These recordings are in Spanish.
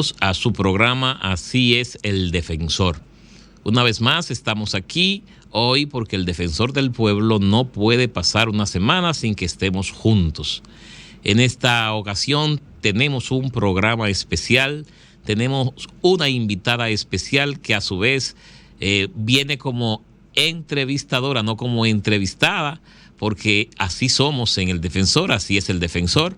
bienvenidos a su programa Así es el Defensor. Una vez más estamos aquí hoy porque el Defensor del Pueblo no puede pasar una semana sin que estemos juntos. En esta ocasión tenemos un programa especial, tenemos una invitada especial que a su vez viene como entrevistadora, no como entrevistada, porque así somos en el Defensor, así es el Defensor.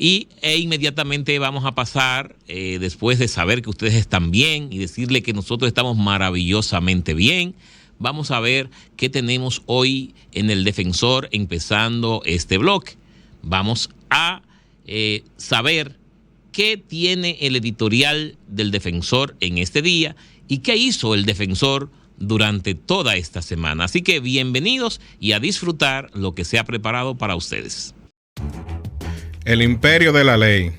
E inmediatamente vamos a pasar, después de saber que ustedes están bien y decirle que nosotros estamos maravillosamente bien, vamos a ver qué tenemos hoy en el Defensor empezando este bloque. Vamos a saber qué tiene el editorial del Defensor en este día y qué hizo el Defensor durante toda esta semana. Así que bienvenidos y a disfrutar lo que se ha preparado para ustedes. El imperio de la ley.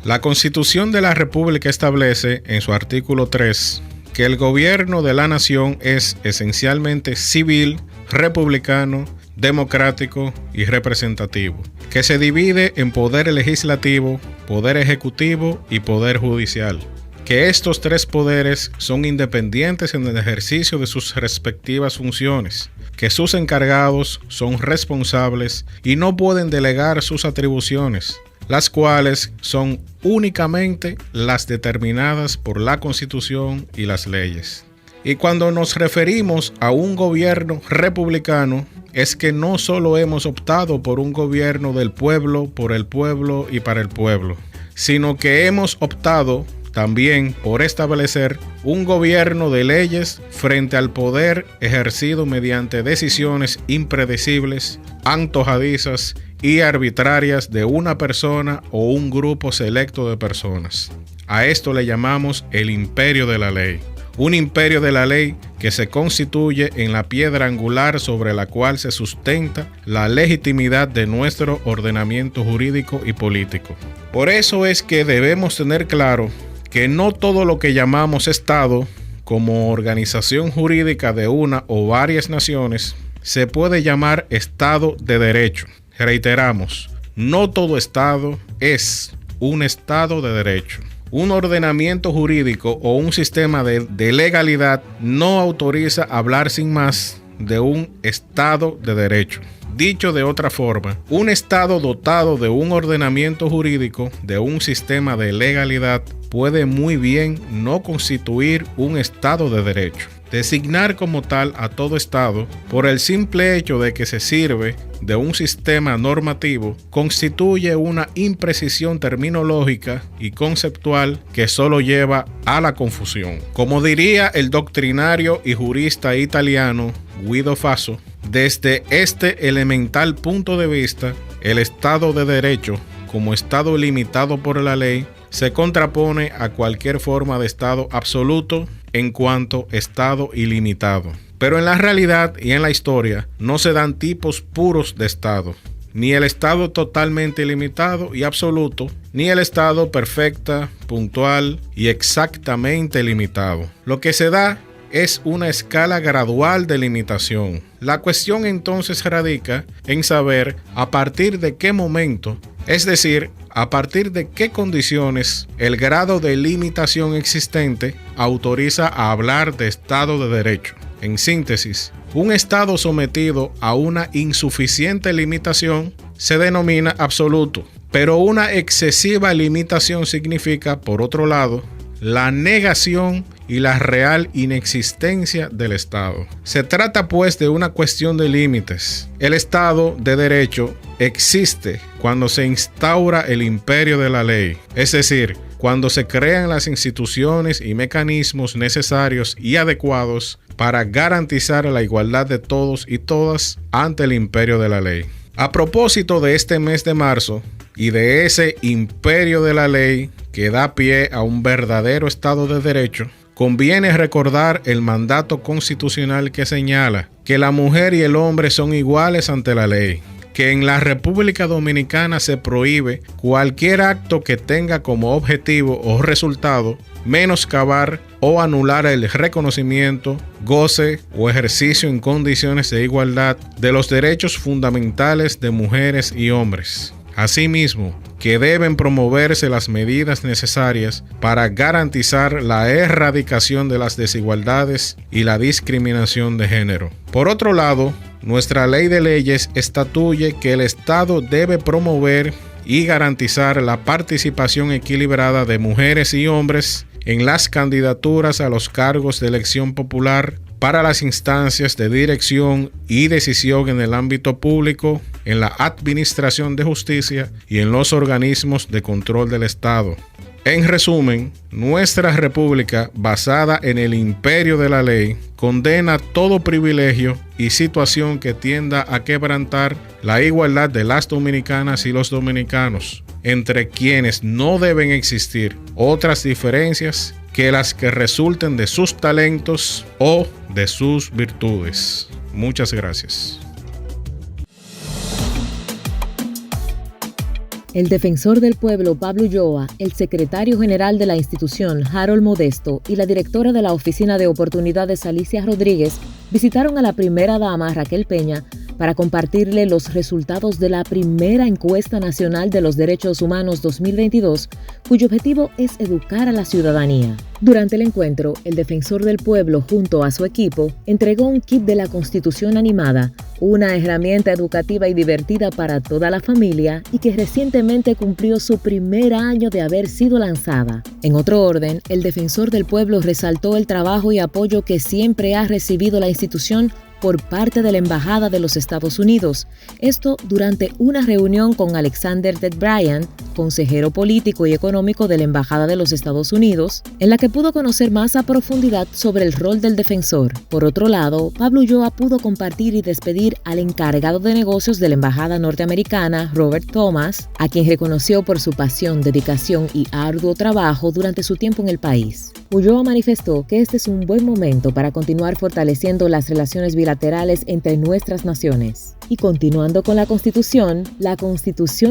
La Constitución de la República establece en su artículo 3 que el gobierno de la nación es esencialmente civil, republicano, democrático y representativo, que se divide en poder legislativo, poder ejecutivo y poder judicial, que estos tres poderes son independientes en el ejercicio de sus respectivas funciones, que sus encargados son responsables y no pueden delegar sus atribuciones, las cuales son únicamente las determinadas por la Constitución y las leyes. Y cuando nos referimos a un gobierno republicano, es que no solo hemos optado por un gobierno del pueblo, por el pueblo y para el pueblo, sino que hemos optado también por establecer un gobierno de leyes frente al poder ejercido mediante decisiones impredecibles, antojadizas y arbitrarias de una persona o un grupo selecto de personas. A esto le llamamos el imperio de la ley. Un imperio de la ley que se constituye en la piedra angular sobre la cual se sustenta la legitimidad de nuestro ordenamiento jurídico y político. Por eso es que debemos tener claro que no todo lo que llamamos Estado, como organización jurídica de una o varias naciones, se puede llamar Estado de Derecho. Reiteramos, no todo Estado es un Estado de Derecho. Un ordenamiento jurídico o un sistema de legalidad no autoriza hablar sin más de un Estado de Derecho. Dicho de otra forma, un Estado dotado de un ordenamiento jurídico, de un sistema de legalidad, puede muy bien no constituir un Estado de Derecho. Designar como tal a todo Estado, por el simple hecho de que se sirve de un sistema normativo, constituye una imprecisión terminológica y conceptual que solo lleva a la confusión. Como diría el doctrinario y jurista italiano Guido Faso, desde este elemental punto de vista, el Estado de Derecho, como Estado limitado por la ley, se contrapone a cualquier forma de Estado absoluto en cuanto Estado ilimitado. Pero en la realidad y en la historia no se dan tipos puros de Estado, ni el Estado totalmente ilimitado y absoluto, ni el Estado perfecta, puntual y exactamente limitado. Lo que se da es una escala gradual de limitación. La cuestión entonces radica en saber a partir de qué momento, es decir, a partir de qué condiciones el grado de limitación existente autoriza a hablar de Estado de Derecho. En síntesis, un Estado sometido a una insuficiente limitación se denomina absoluto, pero una excesiva limitación significa, por otro lado, la negación y la real inexistencia del Estado. Se trata pues de una cuestión de límites. El Estado de Derecho existe cuando se instaura el imperio de la ley, es decir, cuando se crean las instituciones y mecanismos necesarios y adecuados para garantizar la igualdad de todos y todas ante el imperio de la ley. A propósito de este mes de marzo y de ese imperio de la ley que da pie a un verdadero Estado de Derecho, conviene recordar el mandato constitucional que señala que la mujer y el hombre son iguales ante la ley, que en la República Dominicana se prohíbe cualquier acto que tenga como objetivo o resultado menoscabar o anular el reconocimiento, goce o ejercicio en condiciones de igualdad de los derechos fundamentales de mujeres y hombres. Asimismo, que deben promoverse las medidas necesarias para garantizar la erradicación de las desigualdades y la discriminación de género. Por otro lado, nuestra ley de leyes estatuye que el Estado debe promover y garantizar la participación equilibrada de mujeres y hombres en las candidaturas a los cargos de elección popular para las instancias de dirección y decisión en el ámbito público, en la administración de justicia y en los organismos de control del Estado. En resumen, nuestra república, basada en el imperio de la ley, condena todo privilegio y situación que tienda a quebrantar la igualdad de las dominicanas y los dominicanos, entre quienes no deben existir otras diferencias que las que resulten de sus talentos o de sus virtudes. Muchas gracias. El defensor del pueblo Pablo Ulloa, el secretario general de la institución Harold Modesto y la directora de la Oficina de Oportunidades Alicia Rodríguez visitaron a la primera dama Raquel Peña para compartirle los resultados de la primera encuesta nacional de los derechos humanos 2022, cuyo objetivo es educar a la ciudadanía. Durante el encuentro, el defensor del pueblo, junto a su equipo, entregó un kit de la Constitución animada, una herramienta educativa y divertida para toda la familia y que recientemente cumplió su primer año de haber sido lanzada. En otro orden, el defensor del pueblo resaltó el trabajo y apoyo que siempre ha recibido la institución por parte de la Embajada de los Estados Unidos. Esto durante una reunión con Alexander Ted Bryan, consejero político y económico de la Embajada de los Estados Unidos, en la que pudo conocer más a profundidad sobre el rol del defensor. Por otro lado, Pablo Ulloa pudo compartir y despedir al encargado de negocios de la Embajada norteamericana, Robert Thomas, a quien reconoció por su pasión, dedicación y arduo trabajo durante su tiempo en el país. Ulloa manifestó que este es un buen momento para continuar fortaleciendo las relaciones bilaterales entre nuestras naciones. Y continuando con la Constitución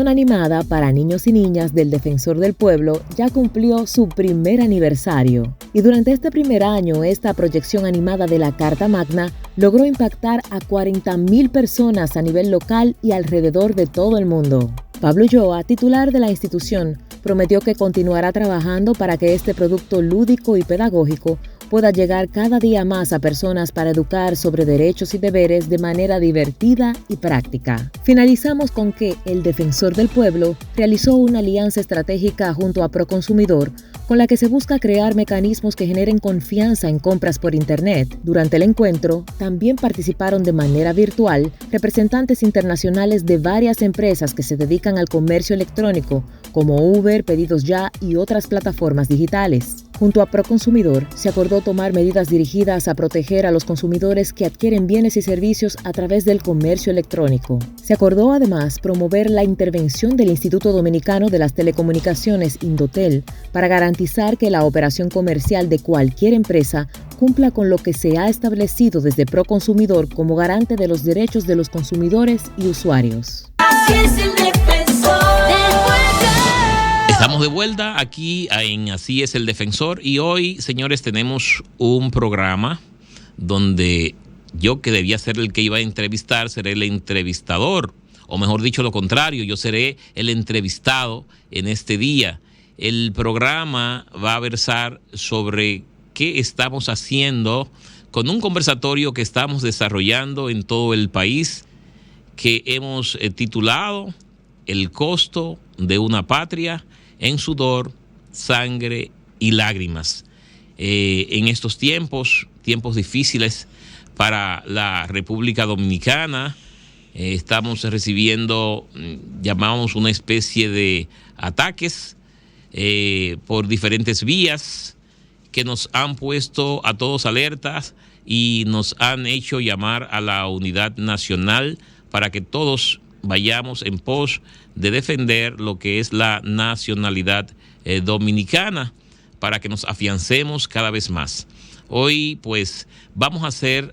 animada para niños y niñas del Defensor del Pueblo ya cumplió su primer aniversario. Y durante este primer año, esta proyección animada de la Carta Magna logró impactar a 40,000 personas a nivel local y alrededor de todo el mundo. Pablo Ulloa, titular de la institución, prometió que continuará trabajando para que este producto lúdico y pedagógico pueda llegar cada día más a personas para educar sobre derechos y deberes de manera divertida y práctica. Finalizamos con que el Defensor del Pueblo realizó una alianza estratégica junto a Proconsumidor con la que se busca crear mecanismos que generen confianza en compras por Internet. Durante el encuentro, también participaron de manera virtual representantes internacionales de varias empresas que se dedican al comercio electrónico, como Uber, Pedidos Ya y otras plataformas digitales. Junto a Proconsumidor, se acordó tomar medidas dirigidas a proteger a los consumidores que adquieren bienes y servicios a través del comercio electrónico. Se acordó además promover la intervención del Instituto Dominicano de las Telecomunicaciones, Indotel, para garantizar que la operación comercial de cualquier empresa cumpla con lo que se ha establecido desde Proconsumidor como garante de los derechos de los consumidores y usuarios. Así es el defensor del pueblo. Estamos de vuelta aquí en Así es el Defensor y hoy, señores, tenemos un programa donde yo, que debía ser el que iba a entrevistar, seré el entrevistador, o mejor dicho, lo contrario, yo seré el entrevistado en este día. El programa va a versar sobre qué estamos haciendo con un conversatorio que estamos desarrollando en todo el país, que hemos titulado El costo de una patria en sudor, sangre y lágrimas. En estos tiempos difíciles para la República Dominicana, estamos recibiendo, llamamos una especie de ataques por diferentes vías que nos han puesto a todos alertas y nos han hecho llamar a la unidad nacional para que todos vayamos en pos de defender lo que es la nacionalidad dominicana, para que nos afiancemos cada vez más. Hoy pues vamos a hacer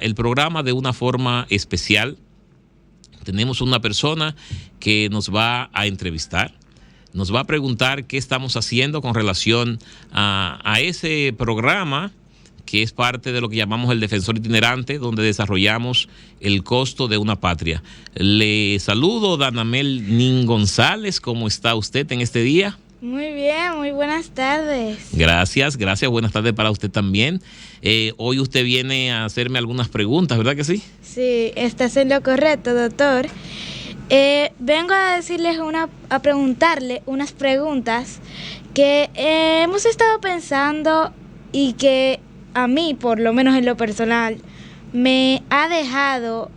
el programa de una forma especial. Tenemos una persona que nos va a entrevistar, nos va a preguntar qué estamos haciendo con relación a ese programa que es parte de lo que llamamos el defensor itinerante, donde desarrollamos el costo de una patria. Le saludo, Danamel Nin González, ¿cómo está usted en este día? Muy bien, muy buenas tardes. Gracias, buenas tardes para usted también. Hoy usted viene a hacerme algunas preguntas, ¿verdad que sí? Sí, estás en lo correcto, doctor. Vengo a decirles a preguntarle unas preguntas que hemos estado pensando y que a mí, por lo menos en lo personal, me ha dejado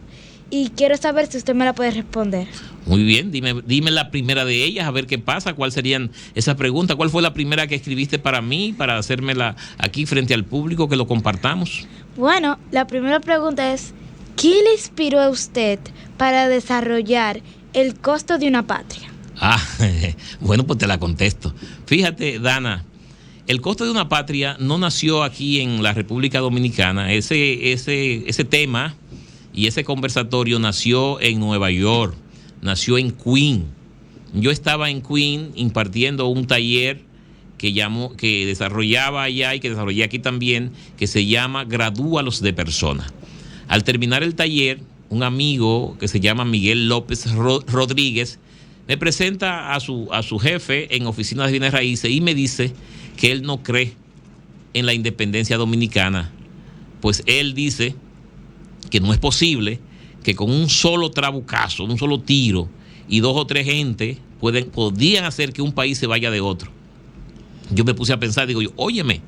y quiero saber si usted me la puede responder. Muy bien, dime la primera de ellas, a ver qué pasa, cuáles serían esas preguntas. ¿Cuál fue la primera que escribiste para mí, para hacérmela aquí frente al público, que lo compartamos? Bueno, la primera pregunta es, ¿qué le inspiró a usted para desarrollar el costo de una patria? Bueno, pues te la contesto. Fíjate, Dana, el costo de una patria no nació aquí en la República Dominicana. Ese tema y ese conversatorio nació en Nueva York. Nació en Queen. Yo estaba en Queen impartiendo un taller que desarrollaba allá y que desarrollé aquí también, que se llama Gradúalos de Persona. Al terminar el taller, un amigo que se llama Miguel López Rodríguez me presenta a su jefe en oficinas de bienes raíces y me dice que él no cree en la independencia dominicana. Pues él dice que no es posible que con un solo trabucazo, un solo tiro y 2 o 3 gente podían hacer que un país se vaya de otro. Yo me puse a pensar, digo yo, óyeme,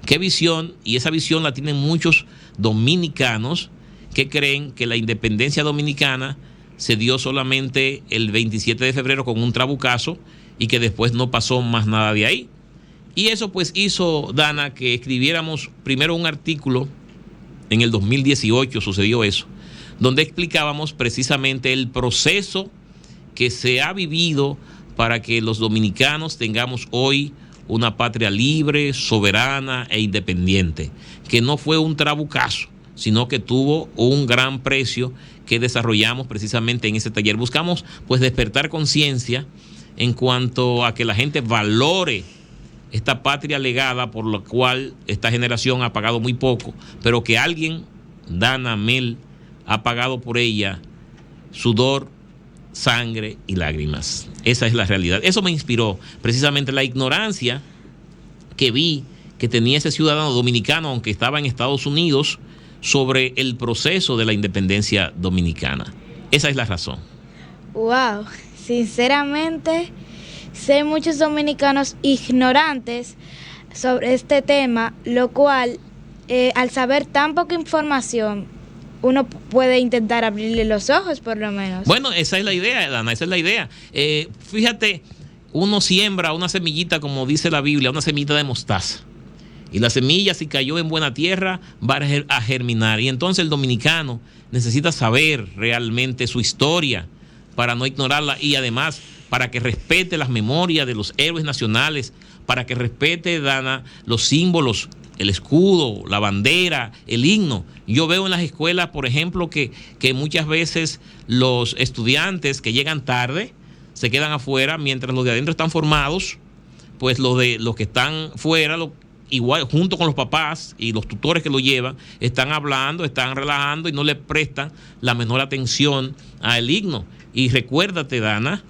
qué visión, y esa visión la tienen muchos dominicanos que creen que la independencia dominicana se dio solamente el 27 de febrero con un trabucazo y que después no pasó más nada de ahí. Y eso pues hizo, Dana, que escribiéramos primero un artículo, en el 2018 sucedió eso, donde explicábamos precisamente el proceso que se ha vivido para que los dominicanos tengamos hoy una patria libre, soberana e independiente, que no fue un trabucazo, sino que tuvo un gran precio que desarrollamos precisamente en ese taller. Buscamos pues despertar conciencia en cuanto a que la gente valore esta patria legada por la cual esta generación ha pagado muy poco, pero que alguien, Dana Mel, ha pagado por ella sudor, sangre y lágrimas. Esa es la realidad. Eso me inspiró precisamente la ignorancia que vi que tenía ese ciudadano dominicano, aunque estaba en Estados Unidos, sobre el proceso de la independencia dominicana. Esa es la razón. Wow, sinceramente, sé muchos dominicanos ignorantes sobre este tema, lo cual, al saber tan poca información, uno puede intentar abrirle los ojos, por lo menos. Bueno, esa es la idea, Dana, esa es la idea. Fíjate, uno siembra una semillita, como dice la Biblia, una semillita de mostaza. Y la semilla, si cayó en buena tierra, va a germinar. Y entonces el dominicano necesita saber realmente su historia para no ignorarla y además para que respete las memorias de los héroes nacionales, para que respete, Dana, los símbolos, el escudo, la bandera, el himno. Yo veo en las escuelas, por ejemplo, que muchas veces los estudiantes que llegan tarde se quedan afuera, mientras los de adentro están formados, pues los que están fuera, igual junto con los papás y los tutores que lo llevan, están hablando, están relajando y no le prestan la menor atención al himno. Y recuérdate, Dana,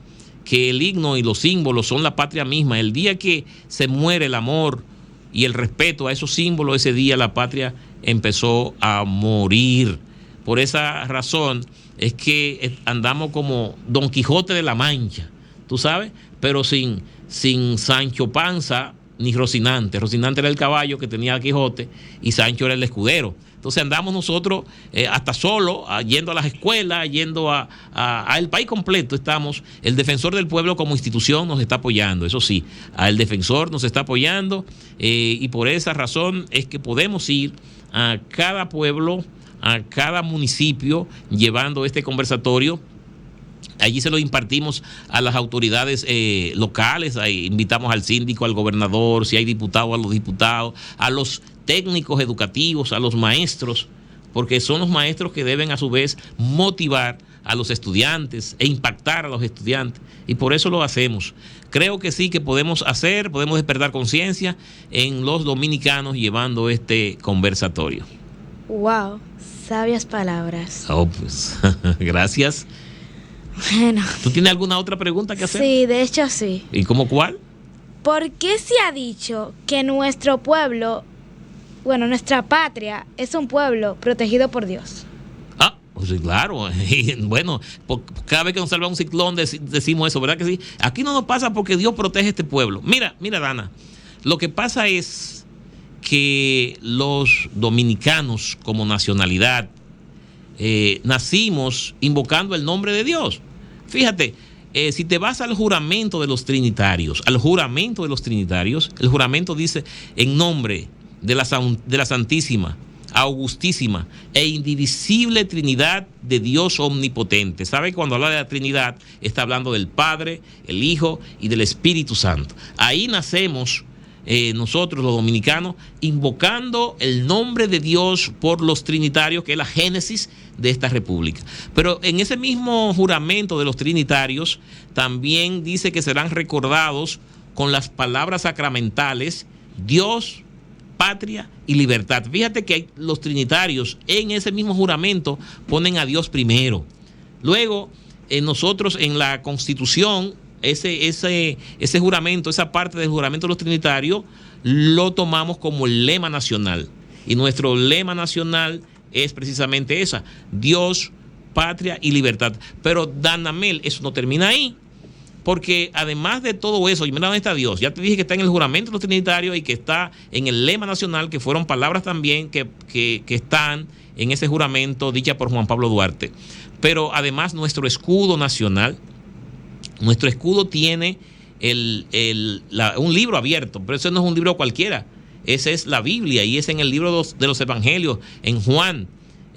que el himno y los símbolos son la patria misma. El día que se muere el amor y el respeto a esos símbolos, ese día la patria empezó a morir. Por esa razón es que andamos como Don Quijote de la Mancha, tú sabes, pero sin Sancho Panza ni Rocinante. Rocinante era el caballo que tenía a Quijote y Sancho era el escudero. Entonces andamos nosotros hasta solo, yendo a las escuelas, yendo al país completo. Estamos, el Defensor del Pueblo como institución nos está apoyando, eso sí, el Defensor nos está apoyando y por esa razón es que podemos ir a cada pueblo, a cada municipio, llevando este conversatorio. Allí se lo impartimos a las autoridades locales, ahí invitamos al síndico, al gobernador, si hay diputados, a los diputados, a los técnicos educativos, a los maestros, porque son los maestros que deben a su vez motivar a los estudiantes e impactar a los estudiantes. Y por eso lo hacemos. Creo que sí que podemos despertar conciencia en los dominicanos llevando este conversatorio. Wow, sabias palabras. Oh, pues, gracias. Bueno. ¿Tú tienes alguna otra pregunta que hacer? Sí, de hecho sí. ¿Y cómo cuál? ¿Por qué se ha dicho que nuestro pueblo, bueno, nuestra patria, es un pueblo protegido por Dios? Pues claro, y bueno, cada vez que nos salva un ciclón decimos eso, ¿verdad que sí? Aquí no nos pasa porque Dios protege este pueblo. Mira, Dana, lo que pasa es que los dominicanos como nacionalidad nacimos invocando el nombre de Dios. Fíjate, si te vas al juramento de los trinitarios, el juramento dice en nombre de la Santísima, Augustísima e indivisible Trinidad de Dios omnipotente. ¿Sabe? Cuando habla de la Trinidad está hablando del Padre, el Hijo y del Espíritu Santo. Ahí nacemos nosotros los dominicanos invocando el nombre de Dios por los trinitarios, que es la génesis de esta república. Pero en ese mismo juramento de los trinitarios también dice que serán recordados con las palabras sacramentales Dios, patria y libertad. Fíjate que los trinitarios en ese mismo juramento ponen a Dios primero. Luego, nosotros en la Constitución, ese juramento, esa parte del juramento de los trinitarios, lo tomamos como el lema nacional. Y nuestro lema nacional es precisamente esa: Dios, patria y libertad. Pero, Danamel, eso no termina ahí. Porque además de todo eso, y mira dónde está Dios, ya te dije que está en el juramento de los trinitarios y que está en el lema nacional, que fueron palabras también que están en ese juramento dicha por Juan Pablo Duarte. Pero además nuestro escudo nacional, nuestro escudo tiene un libro abierto, pero ese no es un libro cualquiera, esa es la Biblia y es en el libro de los Evangelios, en Juan,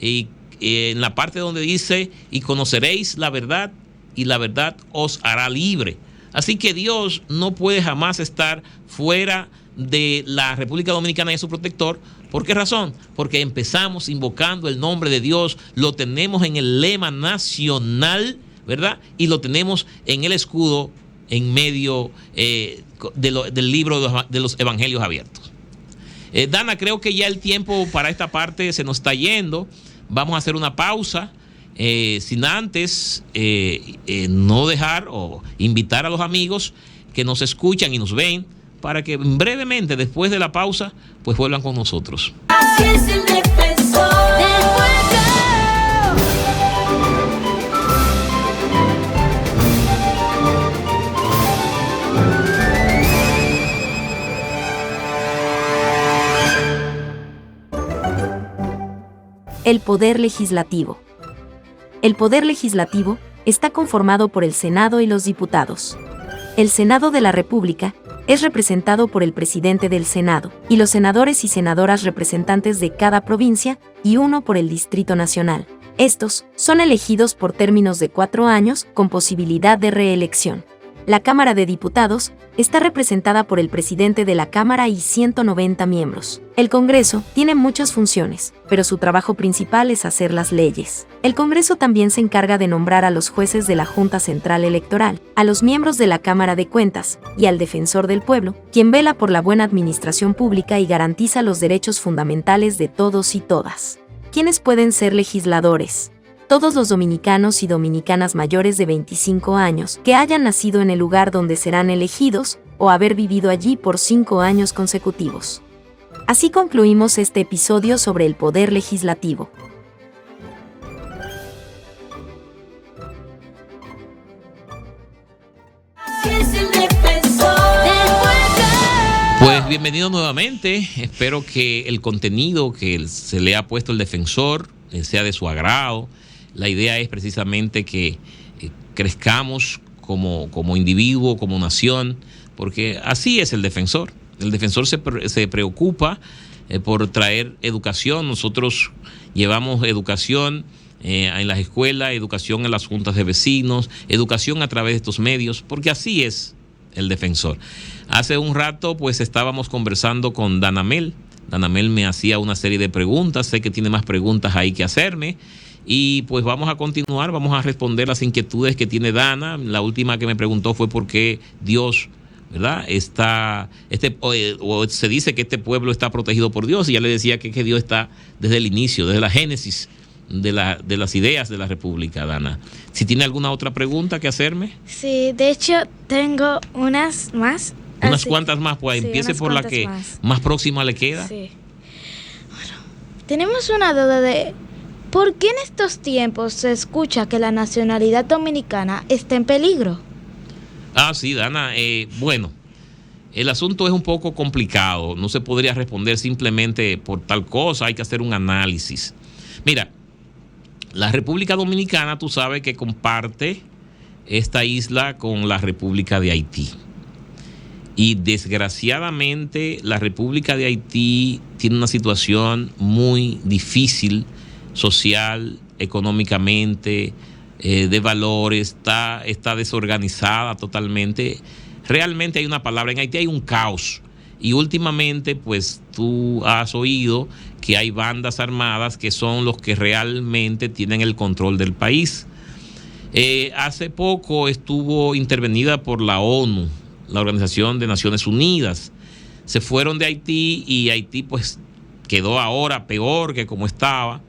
y en la parte donde dice, y conoceréis la verdad, y la verdad os hará libre. Así que Dios no puede jamás estar fuera de la República Dominicana y de su protector. ¿Por qué razón? Porque empezamos invocando el nombre de Dios, lo tenemos en el lema nacional, ¿verdad? Y lo tenemos en el escudo en medio del libro de los Evangelios abiertos. Dana, creo que ya el tiempo para esta parte se nos está yendo. Vamos a hacer una pausa. Sin antes no dejar o invitar a los amigos que nos escuchan y nos ven para que brevemente después de la pausa pues vuelvan con nosotros. Así es el defensor del pueblo. El Poder Legislativo. El Poder Legislativo está conformado por el Senado y los diputados. El Senado de la República es representado por el presidente del Senado y los senadores y senadoras representantes de cada provincia y uno por el Distrito Nacional. Estos son elegidos por términos de 4 años con posibilidad de reelección. La Cámara de Diputados está representada por el presidente de la Cámara y 190 miembros. El Congreso tiene muchas funciones, pero su trabajo principal es hacer las leyes. El Congreso también se encarga de nombrar a los jueces de la Junta Central Electoral, a los miembros de la Cámara de Cuentas y al Defensor del Pueblo, quien vela por la buena administración pública y garantiza los derechos fundamentales de todos y todas. ¿Quiénes pueden ser legisladores? Todos los dominicanos y dominicanas mayores de 25 años que hayan nacido en el lugar donde serán elegidos o haber vivido allí por 5 años consecutivos. Así concluimos este episodio sobre el Poder Legislativo. Así es el defensor del pueblo. Pues bienvenido nuevamente. Espero que el contenido que se le ha puesto el defensor sea de su agrado. La idea es precisamente que crezcamos como individuo, como nación, porque así es el defensor. El defensor se preocupa por traer educación. Nosotros llevamos educación en las escuelas, educación en las juntas de vecinos, educación a través de estos medios, porque así es el defensor. Hace un rato pues estábamos conversando con Danamel. Danamel me hacía una serie de preguntas, sé que tiene más preguntas ahí que hacerme Y pues vamos a continuar, vamos a responder las inquietudes que tiene Dana. La última que me preguntó fue por qué Dios, ¿verdad? O se dice que este pueblo está protegido por Dios, y ya le decía que Dios está desde el inicio, desde la génesis de las ideas de la República, Dana. Si tiene alguna otra pregunta que hacerme. Sí, de hecho tengo unas más. Unas cuantas más, pues sí, empiece por la que más próxima le queda. Sí. Bueno, tenemos una duda de ¿por qué en estos tiempos se escucha que la nacionalidad dominicana está en peligro? Ah, sí, Dana. Bueno, el asunto es un poco complicado. No se podría responder simplemente por tal cosa. Hay que hacer un análisis. Mira, la República Dominicana, tú sabes que comparte esta isla con la República de Haití. Y desgraciadamente la República de Haití tiene una situación muy difícil, social, económicamente, de valores, está desorganizada totalmente. Realmente hay una palabra, en Haití hay un caos. Y últimamente, pues tú has oído que hay bandas armadas que son los que realmente tienen el control del país. Hace poco estuvo intervenida por la ONU, la Organización de Naciones Unidas. Se fueron de Haití y Haití pues quedó ahora peor que como estaba,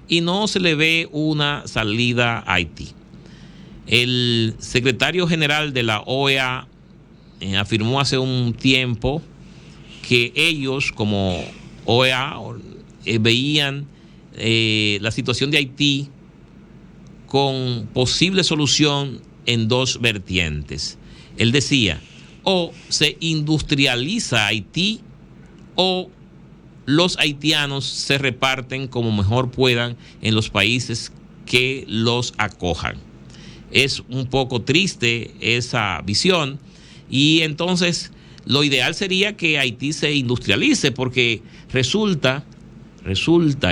y no se le ve una salida a Haití. El secretario general de la OEA afirmó hace un tiempo que ellos como OEA veían la situación de Haití con posible solución en dos vertientes. Él decía, o se industrializa Haití o los haitianos se reparten como mejor puedan en los países que los acojan. Es un poco triste esa visión, y entonces lo ideal sería que Haití se industrialice, porque resulta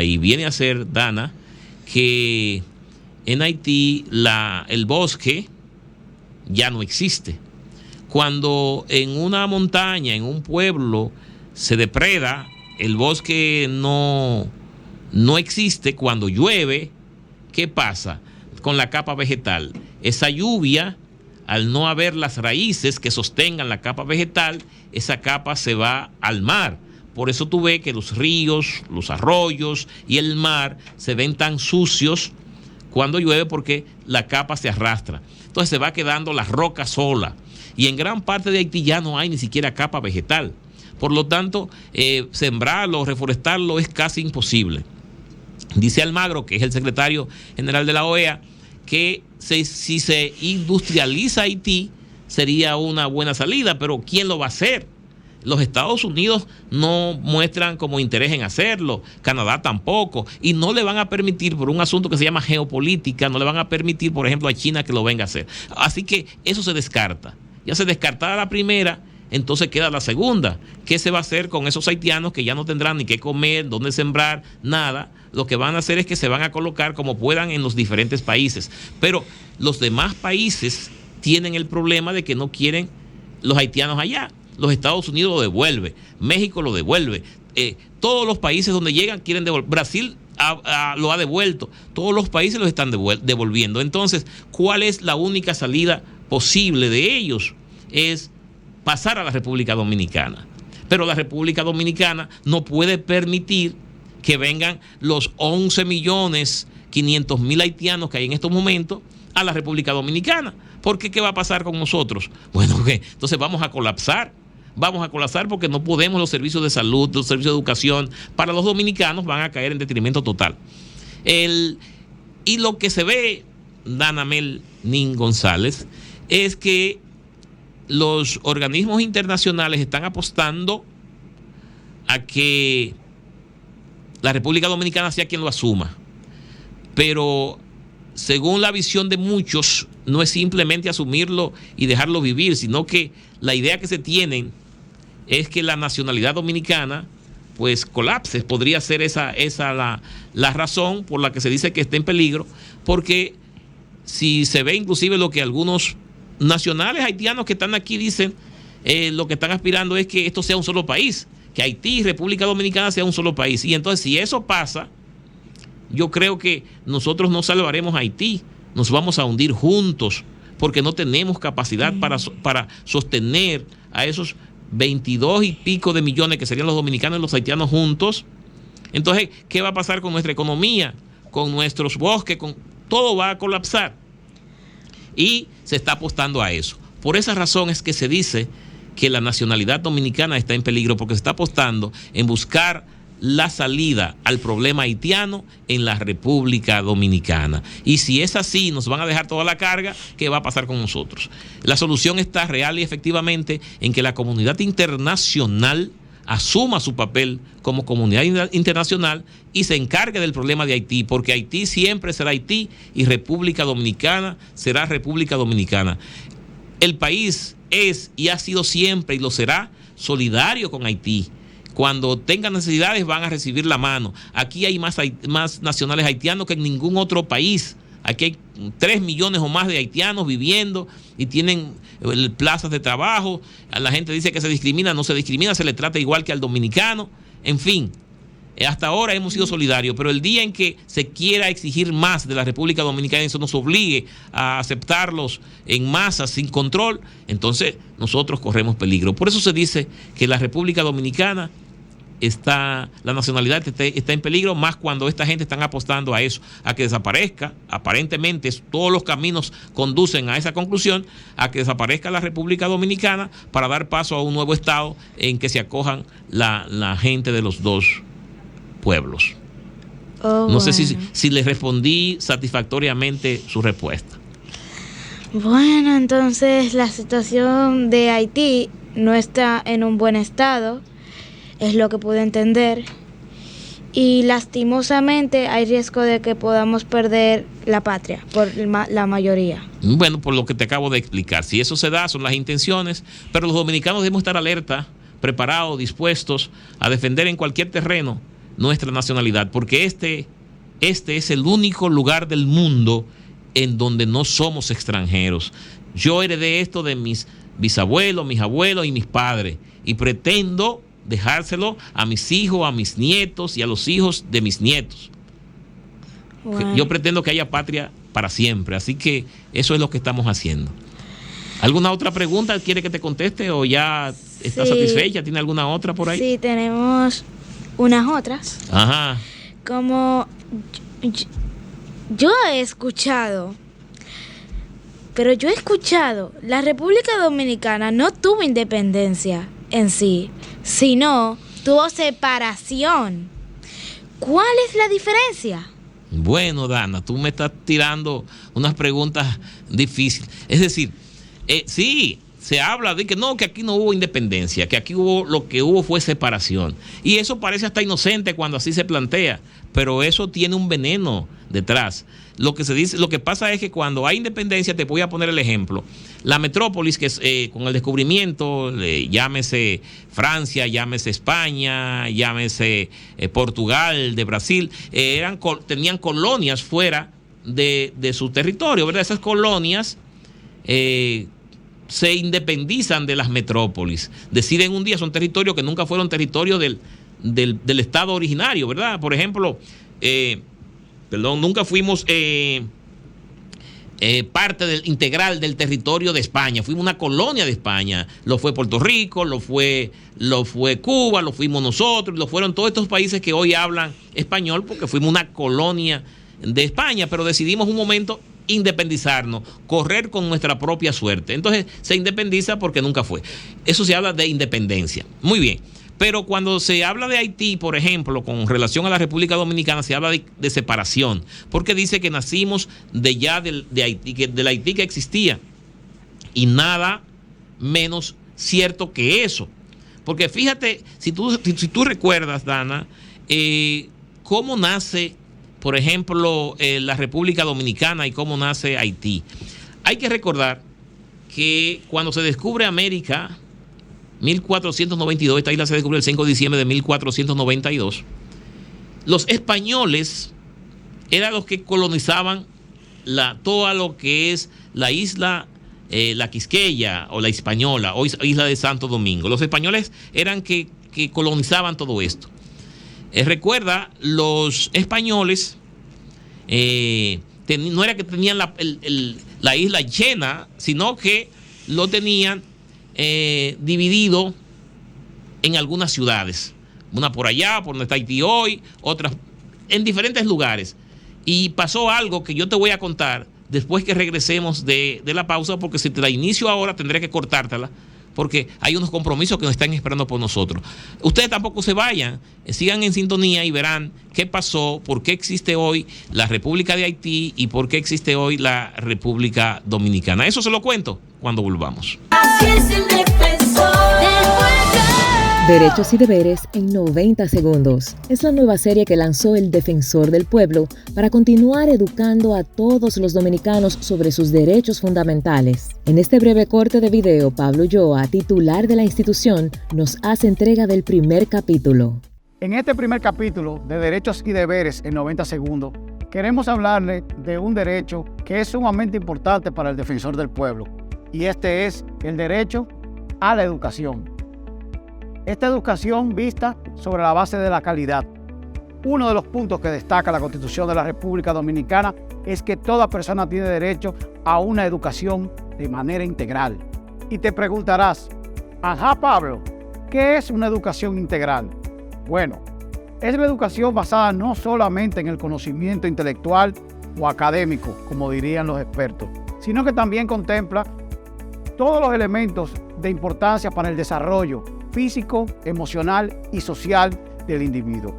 y viene a ser, Dana, que en Haití el bosque ya no existe. Cuando en una montaña, en un pueblo, se depreda, el bosque no existe. Cuando llueve, ¿qué pasa con la capa vegetal? Esa lluvia, al no haber las raíces que sostengan la capa vegetal, esa capa se va al mar. Por eso tú ves que los ríos, los arroyos y el mar se ven tan sucios cuando llueve, porque la capa se arrastra. Entonces se va quedando la roca sola. Y en gran parte de Haití ya no hay ni siquiera capa vegetal. Por lo tanto, sembrarlo, reforestarlo es casi imposible. Dice Almagro, que es el secretario general de la OEA, que si se industrializa Haití sería una buena salida, pero ¿quién lo va a hacer? Los Estados Unidos no muestran como interés en hacerlo, Canadá tampoco, y no le van a permitir, por un asunto que se llama geopolítica, no le van a permitir, por ejemplo, a China que lo venga a hacer. Así que eso se descarta. Ya se descartada la primera, entonces queda la segunda. ¿Qué se va a hacer con esos haitianos que ya no tendrán ni qué comer, dónde sembrar, nada? Lo que van a hacer es que se van a colocar como puedan en los diferentes países. Pero los demás países tienen el problema de que no quieren los haitianos allá. Los Estados Unidos lo devuelve, México lo devuelve, todos los países donde llegan quieren devolver. Brasil lo ha devuelto, todos los países los están devolviendo. Entonces, ¿cuál es la única salida posible de ellos? Es pasar a la República Dominicana. Pero la República Dominicana no puede permitir que vengan los 11.500.000 haitianos que hay en estos momentos a la República Dominicana. Porque ¿qué va a pasar con nosotros? Bueno, entonces vamos a colapsar. Vamos a colapsar porque no podemos. Los servicios de salud, los servicios de educación para los dominicanos van a caer en detrimento total. Y lo que se ve, Danamel Nin González, es que los organismos internacionales están apostando a que la República Dominicana sea quien lo asuma. Pero según la visión de muchos, no es simplemente asumirlo y dejarlo vivir, sino que la idea que se tienen es que la nacionalidad dominicana pues colapse. Podría ser esa la razón por la que se dice que está en peligro, porque si se ve inclusive lo que algunos nacionales haitianos que están aquí dicen, lo que están aspirando es que esto sea un solo país, que Haití y República Dominicana sea un solo país. Y entonces si eso pasa, yo creo que nosotros no salvaremos a Haití, nos vamos a hundir juntos, porque no tenemos capacidad para sostener a esos 22 y pico de millones que serían los dominicanos y los haitianos juntos. Entonces, ¿qué va a pasar con nuestra economía, con nuestros bosques? Todo va a colapsar. Y se está apostando a eso. Por esa razón es que se dice que la nacionalidad dominicana está en peligro, porque se está apostando en buscar la salida al problema haitiano en la República Dominicana. Y si es así, nos van a dejar toda la carga. ¿Qué va a pasar con nosotros? La solución está real y efectivamente en que la comunidad internacional asuma su papel como comunidad internacional y se encargue del problema de Haití, porque Haití siempre será Haití y República Dominicana será República Dominicana. El país es y ha sido siempre y lo será solidario con Haití. Cuando tengan necesidades van a recibir la mano. Aquí hay más nacionales haitianos que en ningún otro país. Aquí hay 3 millones o más de haitianos viviendo y tienen plazas de trabajo. La gente dice que se discrimina, no se discrimina, se le trata igual que al dominicano. En fin, hasta ahora hemos sido solidarios, pero el día en que se quiera exigir más de la República Dominicana y eso nos obligue a aceptarlos en masa sin control, entonces nosotros corremos peligro. Por eso se dice que la República Dominicana la nacionalidad está en peligro, más cuando esta gente están apostando a eso, a que desaparezca. Aparentemente todos los caminos conducen a esa conclusión, a que desaparezca la República Dominicana para dar paso a un nuevo estado en que se acojan la gente de los dos pueblos. No sé si les respondí satisfactoriamente su respuesta. Bueno, entonces la situación de Haití no está en un buen estado, es lo que pude entender, y lastimosamente hay riesgo de que podamos perder la patria por la mayoría. Bueno, por lo que te acabo de explicar, si eso se da, son las intenciones, pero los dominicanos debemos estar alerta, preparados, dispuestos a defender en cualquier terreno nuestra nacionalidad, porque este es el único lugar del mundo en donde no somos extranjeros. Yo heredé esto de mis bisabuelos, mis abuelos y mis padres, y pretendo dejárselo a mis hijos, a mis nietos y a los hijos de mis nietos. Bueno. Yo pretendo que haya patria para siempre, así que eso es lo que estamos haciendo. ¿Alguna otra pregunta quiere que te conteste o ya está satisfecha? ¿Tiene alguna otra por ahí? Sí, tenemos unas otras. Ajá. Como yo he escuchado, la República Dominicana no tuvo independencia en sí, sino tuvo separación. ¿Cuál es la diferencia? Bueno, Dana, tú me estás tirando unas preguntas difíciles. Es decir, sí, se habla de que no, que aquí no hubo independencia, que aquí lo que hubo fue separación. Y eso parece hasta inocente cuando así se plantea, pero eso tiene un veneno detrás. Lo que pasa es que cuando hay independencia, te voy a poner el ejemplo. La metrópolis, que es, con el descubrimiento, llámese Francia, llámese España, llámese Portugal, de Brasil, tenían colonias fuera de su territorio, ¿verdad? Esas colonias se independizan de las metrópolis. Deciden un día, son territorios que nunca fueron territorios del estado originario, ¿verdad? Por ejemplo, nunca fuimos parte integral del territorio de España. Fuimos una colonia de España. Lo fue Puerto Rico, lo fue Cuba, lo fuimos nosotros, lo fueron todos estos países que hoy hablan español, porque fuimos una colonia de España, pero decidimos un momento independizarnos, correr con nuestra propia suerte. Entonces se independiza porque nunca fue. Eso se habla de independencia. Muy bien. Pero cuando se habla de Haití, por ejemplo, con relación a la República Dominicana, se habla de separación, porque dice que nacimos del Haití que existía, y nada menos cierto que eso. Porque fíjate, si tú recuerdas, Dana, cómo nace, por ejemplo, la República Dominicana y cómo nace Haití. Hay que recordar que cuando se descubre América, 1492, esta isla se descubrió el 5 de diciembre de 1492. Los españoles eran los que colonizaban todo lo que es la isla, la Quisqueya o la Hispaniola o isla de Santo Domingo. Los españoles eran que colonizaban todo esto. Recuerda, los españoles no era que tenían la isla llena, sino que lo tenían dividido en algunas ciudades. Una por allá, por donde está Haití hoy, otras en diferentes lugares. Y pasó algo que yo te voy a contar después que regresemos de la pausa, porque si te la inicio ahora tendré que cortártela, porque hay unos compromisos que nos están esperando por nosotros. Ustedes tampoco se vayan, sigan en sintonía y verán qué pasó, por qué existe hoy la República de Haití y por qué existe hoy la República Dominicana. Eso se lo cuento cuando volvamos. Así es el defensor del pueblo. Derechos y deberes en 90 segundos. Es la nueva serie que lanzó el Defensor del Pueblo para continuar educando a todos los dominicanos sobre sus derechos fundamentales. En este breve corte de video, Pablo Ulloa, titular de la institución, nos hace entrega del primer capítulo. En este primer capítulo de Derechos y Deberes en 90 segundos, queremos hablarle de un derecho que es sumamente importante para el Defensor del Pueblo, y este es el derecho a la educación. Esta educación vista sobre la base de la calidad. Uno de los puntos que destaca la Constitución de la República Dominicana es que toda persona tiene derecho a una educación de manera integral. Y te preguntarás, ajá Pablo, ¿qué es una educación integral? Bueno, es la educación basada no solamente en el conocimiento intelectual o académico, como dirían los expertos, sino que también contempla todos los elementos de importancia para el desarrollo físico, emocional y social del individuo.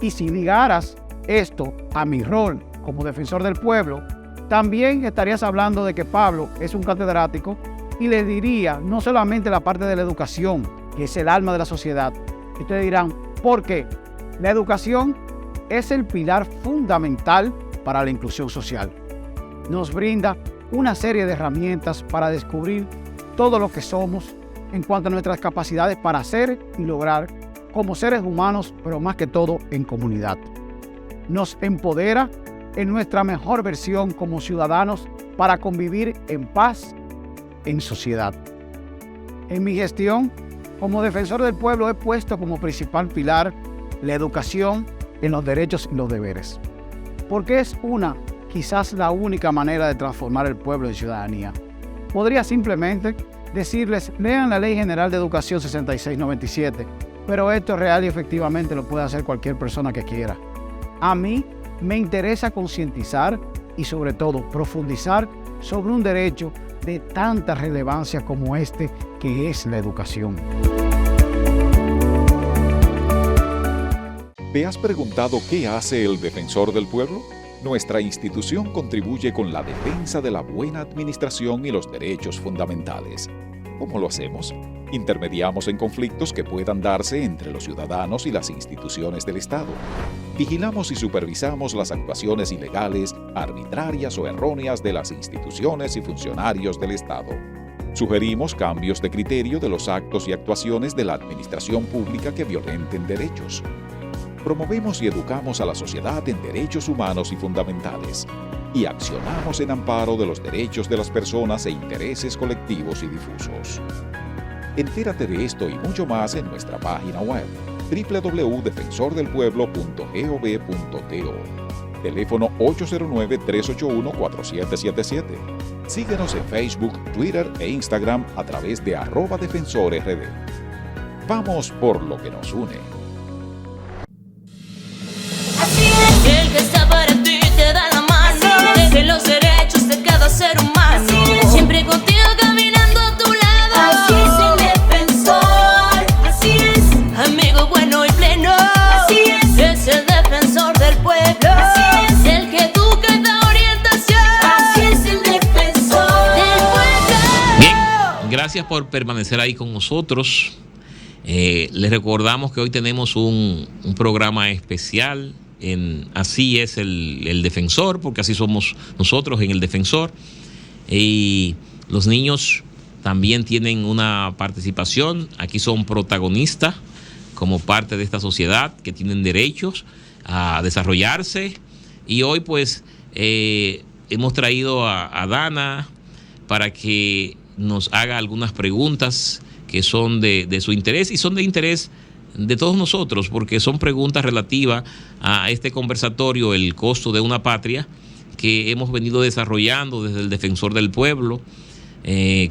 Y si ligaras esto a mi rol como defensor del pueblo, también estarías hablando de que Pablo es un catedrático y le diría no solamente la parte de la educación, que es el alma de la sociedad. Y ustedes dirán, ¿por qué? La educación es el pilar fundamental para la inclusión social. Nos brinda una serie de herramientas para descubrir todo lo que somos en cuanto a nuestras capacidades para hacer y lograr como seres humanos, pero más que todo en comunidad. Nos empodera en nuestra mejor versión como ciudadanos para convivir en paz en sociedad. En mi gestión como defensor del pueblo he puesto como principal pilar la educación en los derechos y los deberes, porque es quizás la única manera de transformar el pueblo en ciudadanía. Podría simplemente decirles, lean la Ley General de Educación 6697, pero esto es real y efectivamente lo puede hacer cualquier persona que quiera. A mí me interesa concientizar y sobre todo profundizar sobre un derecho de tanta relevancia como este, que es la educación. ¿Te has preguntado qué hace el Defensor del Pueblo? Nuestra institución contribuye con la defensa de la buena administración y los derechos fundamentales. ¿Cómo lo hacemos? Intermediamos en conflictos que puedan darse entre los ciudadanos y las instituciones del Estado. Vigilamos y supervisamos las actuaciones ilegales, arbitrarias o erróneas de las instituciones y funcionarios del Estado. Sugerimos cambios de criterio de los actos y actuaciones de la administración pública que violenten derechos. Promovemos y educamos a la sociedad en derechos humanos y fundamentales, y accionamos en amparo de los derechos de las personas e intereses colectivos y difusos. Entérate de esto y mucho más en nuestra página web www.defensordelpueblo.gov.do. Teléfono 809-381-4777. Síguenos en Facebook, Twitter e Instagram a través de @defensorrd. Vamos por lo que nos une. El que está para ti te da la mano, de los derechos de cada ser humano, siempre contigo caminando a tu lado. Así es el defensor, así es, amigo bueno y pleno, así es el defensor del pueblo, así es el que educa y da orientación, así es el defensor del pueblo. Bien, gracias por permanecer ahí con nosotros. Les recordamos que hoy tenemos un programa especial. Así es el defensor, porque así somos nosotros en el defensor, y los niños también tienen una participación, aquí son protagonistas como parte de esta sociedad que tienen derechos a desarrollarse, y hoy pues hemos traído a Dana para que nos haga algunas preguntas que son de su interés y son de interés de todos nosotros, porque son preguntas relativas a este conversatorio, el costo de una patria, que hemos venido desarrollando desde el Defensor del Pueblo.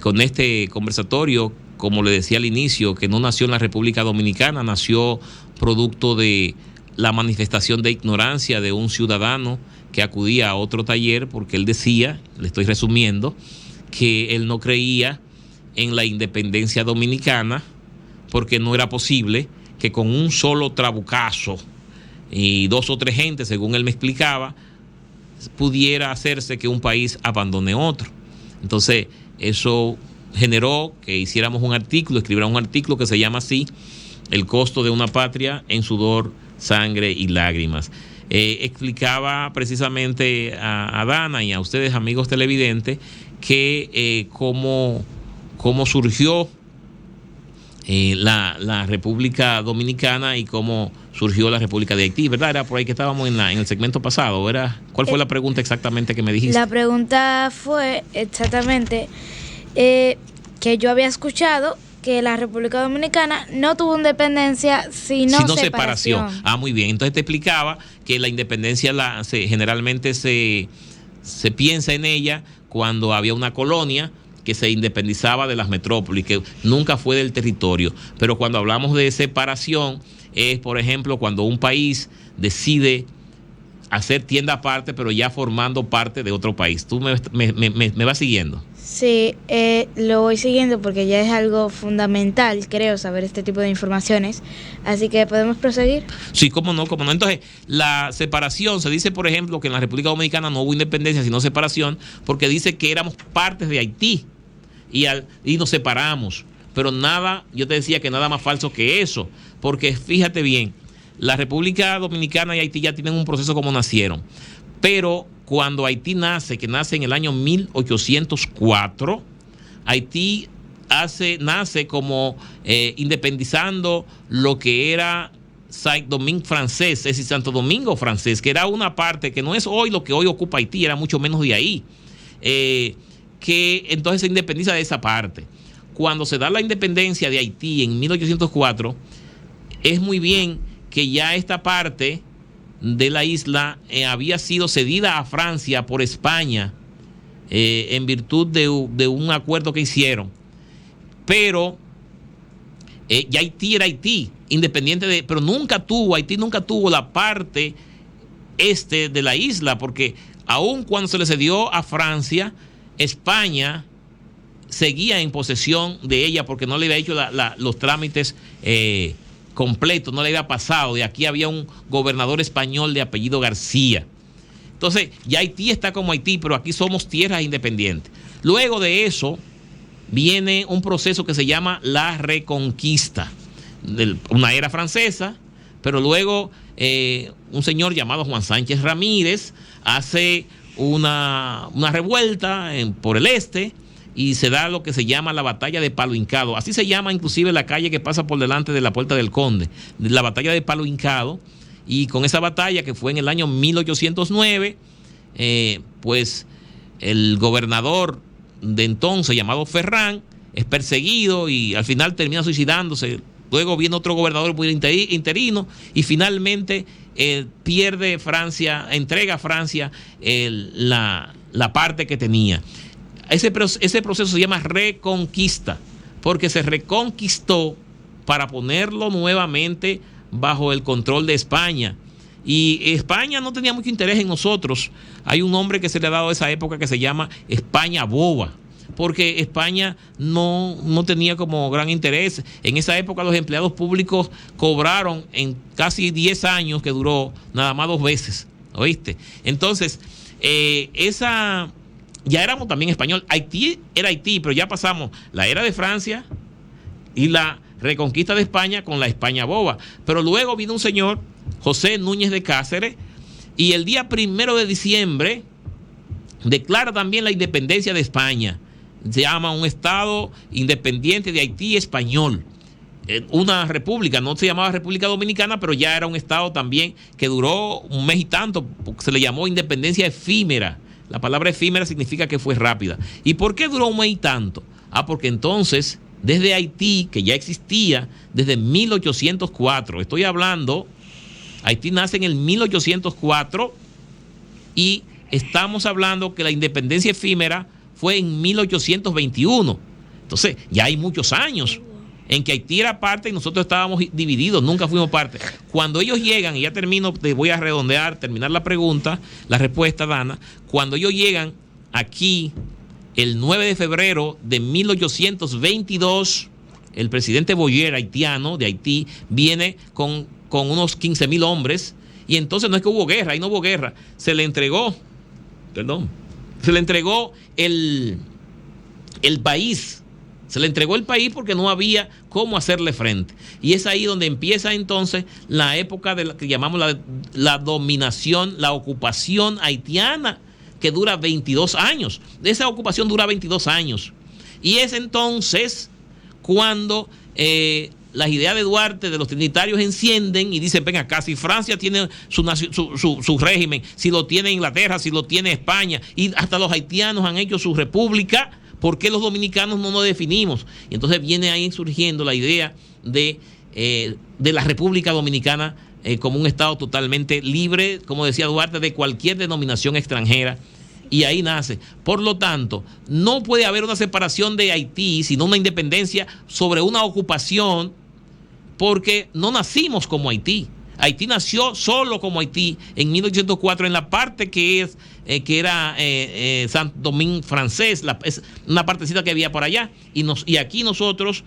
Con este conversatorio, como le decía al inicio, que no nació en la República Dominicana, nació producto de la manifestación de ignorancia de un ciudadano que acudía a otro taller porque él decía, le estoy resumiendo, que él no creía en la independencia dominicana porque no era posible que con un solo trabucazo y 2 o 3 gentes, según él me explicaba, pudiera hacerse que un país abandone otro. Entonces, eso generó que hiciéramos un artículo, escribiéramos un artículo que se llama así, El costo de una patria en sudor, sangre y lágrimas. Explicaba precisamente a Dana y a ustedes, amigos televidentes, que cómo surgió la República Dominicana y cómo surgió la República de Haití, ¿verdad? Era por ahí que estábamos en el segmento pasado, ¿verdad? ¿Cuál fue la pregunta exactamente que me dijiste? La pregunta fue exactamente que yo había escuchado que la República Dominicana no tuvo independencia sino separación. Ah, muy bien. Entonces te explicaba que la independencia generalmente se piensa en ella cuando había una colonia que se independizaba de las metrópolis, que nunca fue del territorio. Pero cuando hablamos de separación, es, por ejemplo, cuando un país decide hacer tienda aparte, pero ya formando parte de otro país. ¿Tú me vas siguiendo? Sí, lo voy siguiendo porque ya es algo fundamental, creo, saber este tipo de informaciones. Así que, ¿podemos proseguir? Sí, cómo no. Entonces, la separación, se dice, por ejemplo, que en la República Dominicana no hubo independencia, sino separación, porque dice que éramos partes de Haití y nos separamos. Pero nada, yo te decía que nada más falso que eso, porque fíjate bien, la República Dominicana y Haití ya tienen un proceso como nacieron. Pero cuando Haití nace, que nace en el año 1804, Haití nace como independizando lo que era Saint-Domingue francés, es decir, Santo Domingo francés, que era una parte que no es hoy lo que hoy ocupa Haití, era mucho menos de ahí, que entonces se independiza de esa parte. Cuando se da la independencia de Haití en 1804, es muy bien que ya esta parte de la isla había sido cedida a Francia por España en virtud de un acuerdo que hicieron. Pero ya Haití era Haití, independiente pero Haití nunca tuvo la parte este de la isla, porque aun cuando se le cedió a Francia, España seguía en posesión de ella porque no le había hecho los trámites completo, no le había pasado. De aquí había un gobernador español de apellido García. Entonces, ya Haití está como Haití, pero aquí somos tierras independientes. Luego de eso, viene un proceso que se llama la Reconquista, una era francesa, pero luego un señor llamado Juan Sánchez Ramírez hace una revuelta por el este, y se da lo que se llama la batalla de Palo Hincado. Así se llama inclusive la calle que pasa por delante de la Puerta del Conde, la batalla de Palo Hincado. Y con esa batalla, que fue en el año 1809, pues el gobernador de entonces, llamado Ferrán, es perseguido y al final termina suicidándose. Luego viene otro gobernador muy interino y finalmente pierde Francia, entrega a Francia la parte que tenía. Ese proceso se llama reconquista, porque se reconquistó para ponerlo nuevamente bajo el control de España. Y España no tenía mucho interés en nosotros. Hay un nombre que se le ha dado a esa época que se llama España boba, porque España no tenía como gran interés. En esa época los empleados públicos cobraron en casi 10 años que duró nada más 2 veces, ¿oíste? Entonces, ya éramos también español. Haití era Haití, pero ya pasamos la era de Francia y la reconquista de España con la España boba. Pero luego vino un señor, José Núñez de Cáceres, y el día 1 de diciembre declara también la independencia de España. Se llama un Estado independiente de Haití español. Una república, no se llamaba República Dominicana, pero ya era un Estado también que duró un mes y tanto, porque se le llamó independencia efímera. La palabra efímera significa que fue rápida. ¿Y por qué duró un mes y tanto? Porque entonces desde Haití, que ya existía desde 1804. Estoy hablando, Haití nace en el 1804 y estamos hablando que la independencia efímera fue en 1821. Entonces, ya hay muchos años en que Haití era parte y nosotros estábamos divididos, nunca fuimos parte. Cuando ellos llegan, y ya termino, te voy a redondear, terminar la pregunta, la respuesta, Dana, cuando ellos llegan aquí el 9 de febrero de 1822, el presidente Boyer, haitiano, de Haití, viene con unos 15,000 hombres, y entonces no es que hubo guerra, ahí no hubo guerra, se le entregó el país. Se le entregó el país porque no había cómo hacerle frente. Y es ahí donde empieza entonces la época de la que llamamos la dominación, la ocupación haitiana, que dura 22 años. Esa ocupación dura 22 años. Y es entonces cuando las ideas de Duarte, de los trinitarios, encienden y dicen, ven acá, si Francia tiene su régimen, si lo tiene Inglaterra, si lo tiene España, y hasta los haitianos han hecho su república, ¿por qué los dominicanos no nos definimos? Y entonces viene ahí surgiendo la idea de la República Dominicana como un Estado totalmente libre, como decía Duarte, de cualquier denominación extranjera. Y ahí nace. Por lo tanto, no puede haber una separación de Haití, sino una independencia sobre una ocupación, porque no nacimos como Haití. Haití nació solo como Haití en 1804 en la parte que era Saint-Domingue francés, es una partecita que había por allá, y aquí nosotros,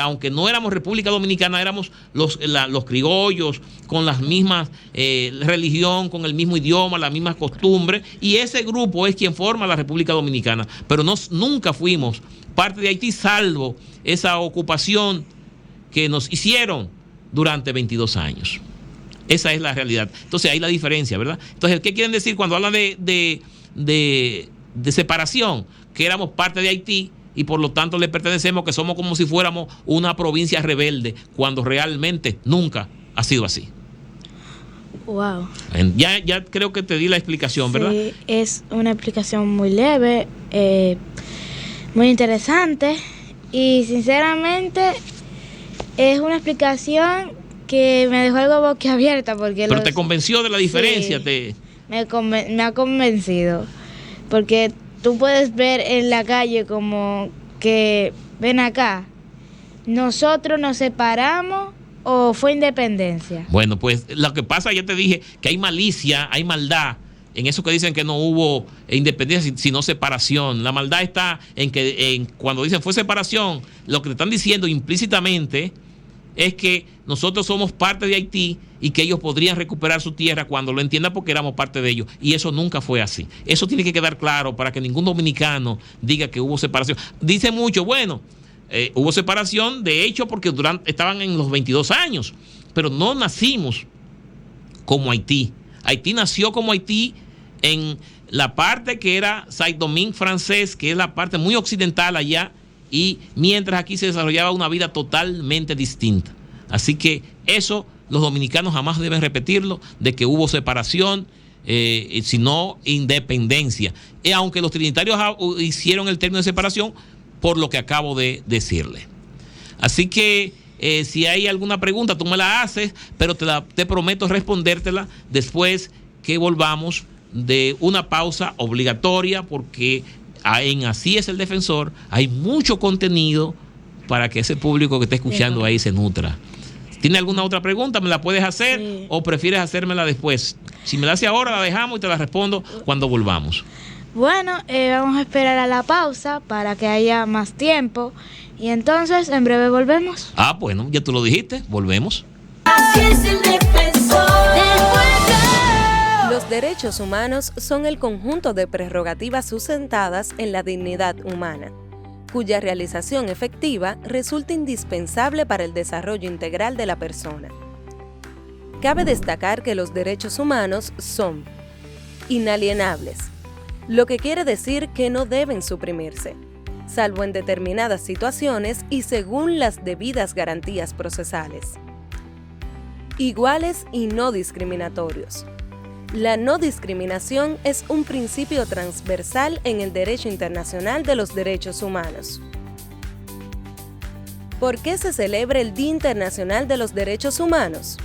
aunque no éramos República Dominicana, éramos los criollos con las mismas religión, con el mismo idioma, las mismas costumbres, y ese grupo es quien forma la República Dominicana, pero nunca fuimos parte de Haití, salvo esa ocupación que nos hicieron durante 22 años. Esa es la realidad. Entonces, ahí la diferencia, ¿verdad? Entonces, ¿qué quieren decir cuando hablan de separación? Que éramos parte de Haití y por lo tanto le pertenecemos, que somos como si fuéramos una provincia rebelde, cuando realmente nunca ha sido así. Wow. Ya creo que te di la explicación, ¿verdad? Sí, es una explicación muy leve, muy interesante y sinceramente es una explicación que me dejó algo boquiabierta porque... Pero te convenció de la diferencia. Sí, me ha convencido, porque tú puedes ver en la calle como que, ven acá, nosotros nos separamos o fue independencia. Bueno, pues lo que pasa, ya te dije, que hay malicia, hay maldad en eso que dicen que no hubo independencia sino separación. La maldad está en que cuando dicen fue separación, lo que te están diciendo implícitamente es que nosotros somos parte de Haití y que ellos podrían recuperar su tierra cuando lo entiendan, porque éramos parte de ellos. Y eso nunca fue así. Eso tiene que quedar claro para que ningún dominicano diga que hubo separación. Dice mucho, bueno, hubo separación de hecho porque estaban en los 22 años, pero no nacimos como Haití. Haití nació como Haití en la parte que era Saint-Domingue francés, que es la parte muy occidental allá, y mientras aquí se desarrollaba una vida totalmente distinta. Así que eso los dominicanos jamás deben repetirlo, de que hubo separación, sino independencia. Aunque los trinitarios hicieron el término de separación por lo que acabo de decirle. Así que si hay alguna pregunta, tú me la haces, pero te prometo respondértela después que volvamos de una pausa obligatoria, porque en Así es el Defensor hay mucho contenido para que ese público que está escuchando ahí se nutra. ¿Tiene alguna otra pregunta? ¿Me la puedes hacer? Sí. ¿O prefieres hacérmela después? Si me la haces ahora, la dejamos y te la respondo cuando volvamos. Bueno, vamos a esperar a la pausa para que haya más tiempo y entonces en breve volvemos. Ah, bueno, ya tú lo dijiste, volvemos. Así es el defensor del pueblo. Los derechos humanos son el conjunto de prerrogativas sustentadas en la dignidad humana, cuya realización efectiva resulta indispensable para el desarrollo integral de la persona. Cabe destacar que los derechos humanos son inalienables, lo que quiere decir que no deben suprimirse, salvo en determinadas situaciones y según las debidas garantías procesales. Iguales y no discriminatorios. La no discriminación es un principio transversal en el derecho internacional de los derechos humanos. ¿Por qué se celebra el Día Internacional de los Derechos Humanos?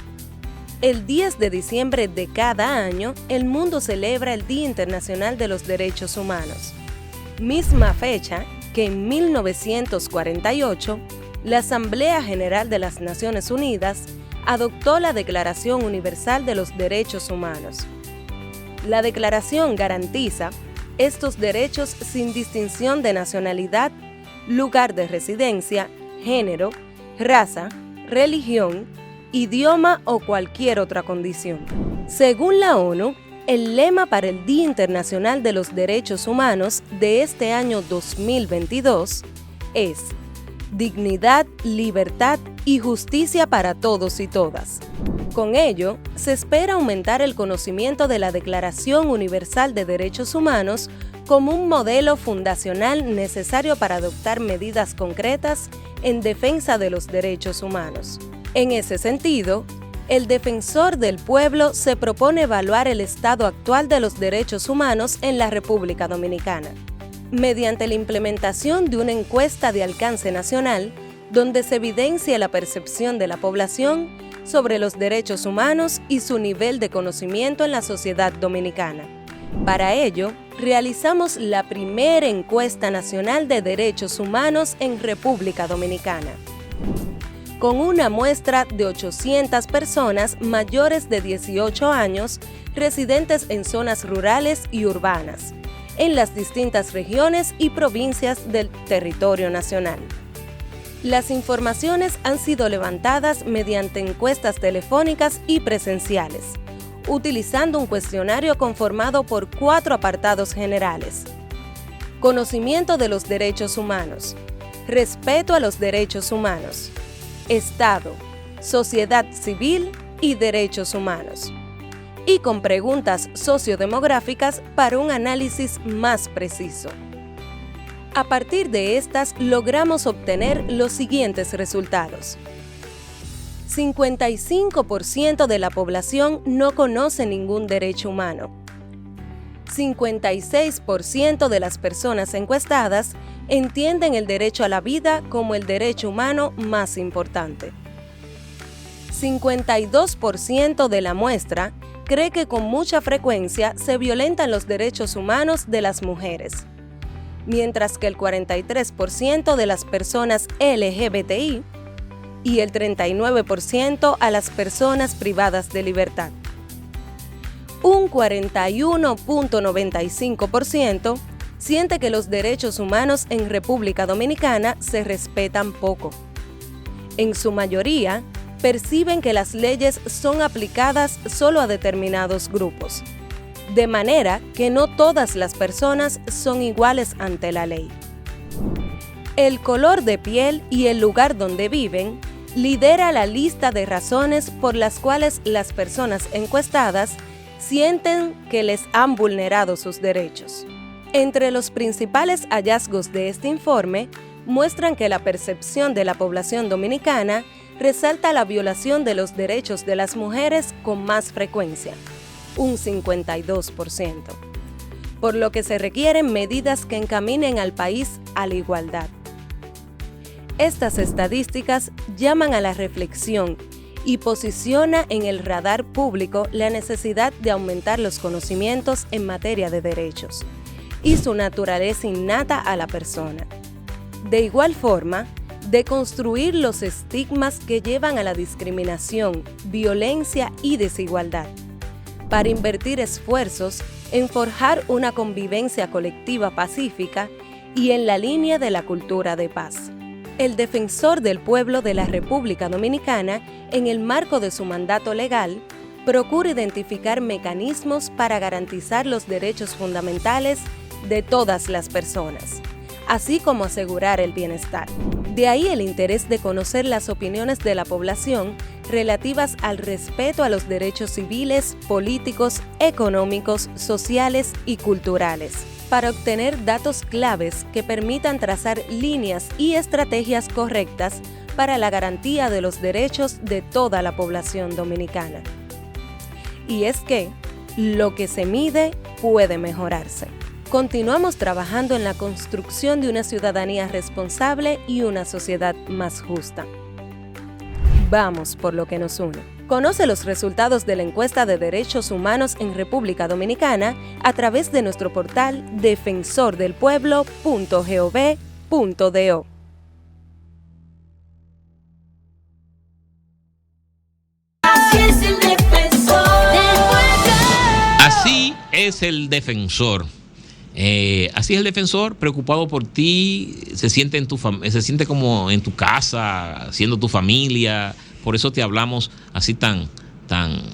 El 10 de diciembre de cada año, el mundo celebra el Día Internacional de los Derechos Humanos. Misma fecha que en 1948, la Asamblea General de las Naciones Unidas adoptó la Declaración Universal de los Derechos Humanos. La declaración garantiza estos derechos sin distinción de nacionalidad, lugar de residencia, género, raza, religión, idioma o cualquier otra condición. Según la ONU, el lema para el Día Internacional de los Derechos Humanos de este año 2022 es dignidad, libertad y justicia para todos y todas. Con ello, se espera aumentar el conocimiento de la Declaración Universal de Derechos Humanos como un modelo fundacional necesario para adoptar medidas concretas en defensa de los derechos humanos. En ese sentido, el Defensor del Pueblo se propone evaluar el estado actual de los derechos humanos en la República Dominicana, mediante la implementación de una encuesta de alcance nacional donde se evidencia la percepción de la población sobre los derechos humanos y su nivel de conocimiento en la sociedad dominicana. Para ello, realizamos la primera encuesta nacional de derechos humanos en República Dominicana, con una muestra de 800 personas mayores de 18 años residentes en zonas rurales y urbanas, en las distintas regiones y provincias del territorio nacional. Las informaciones han sido levantadas mediante encuestas telefónicas y presenciales, utilizando un cuestionario conformado por 4 apartados generales: conocimiento de los derechos humanos, respeto a los derechos humanos, Estado, sociedad civil y derechos humanos, y con preguntas sociodemográficas para un análisis más preciso. A partir de estas, logramos obtener los siguientes resultados. 55% de la población no conoce ningún derecho humano. 56% de las personas encuestadas entienden el derecho a la vida como el derecho humano más importante. 52% de la muestra cree que con mucha frecuencia se violentan los derechos humanos de las mujeres, mientras que el 43% de las personas LGBTI y el 39% a las personas privadas de libertad. Un 41.95% siente que los derechos humanos en República Dominicana se respetan poco. En su mayoría, perciben que las leyes son aplicadas solo a determinados grupos, de manera que no todas las personas son iguales ante la ley. El color de piel y el lugar donde viven lidera la lista de razones por las cuales las personas encuestadas sienten que les han vulnerado sus derechos. Entre los principales hallazgos de este informe, muestran que la percepción de la población dominicana resalta la violación de los derechos de las mujeres con más frecuencia, un 52%, por lo que se requieren medidas que encaminen al país a la igualdad. Estas estadísticas llaman a la reflexión y posiciona en el radar público la necesidad de aumentar los conocimientos en materia de derechos y su naturaleza innata a la persona. De igual forma, de construir los estigmas que llevan a la discriminación, violencia y desigualdad, para invertir esfuerzos en forjar una convivencia colectiva pacífica y en la línea de la cultura de paz. El Defensor del Pueblo de la República Dominicana, en el marco de su mandato legal, procura identificar mecanismos para garantizar los derechos fundamentales de todas las personas, así como asegurar el bienestar. De ahí el interés de conocer las opiniones de la población relativas al respeto a los derechos civiles, políticos, económicos, sociales y culturales, para obtener datos claves que permitan trazar líneas y estrategias correctas para la garantía de los derechos de toda la población dominicana. Y es que lo que se mide puede mejorarse. Continuamos trabajando en la construcción de una ciudadanía responsable y una sociedad más justa. Vamos por lo que nos une. Conoce los resultados de la encuesta de derechos humanos en República Dominicana a través de nuestro portal defensordelpueblo.gov.do. Así es el defensor. Así es el defensor, preocupado por ti, se siente como en tu casa, siendo tu familia. Por eso te hablamos así tan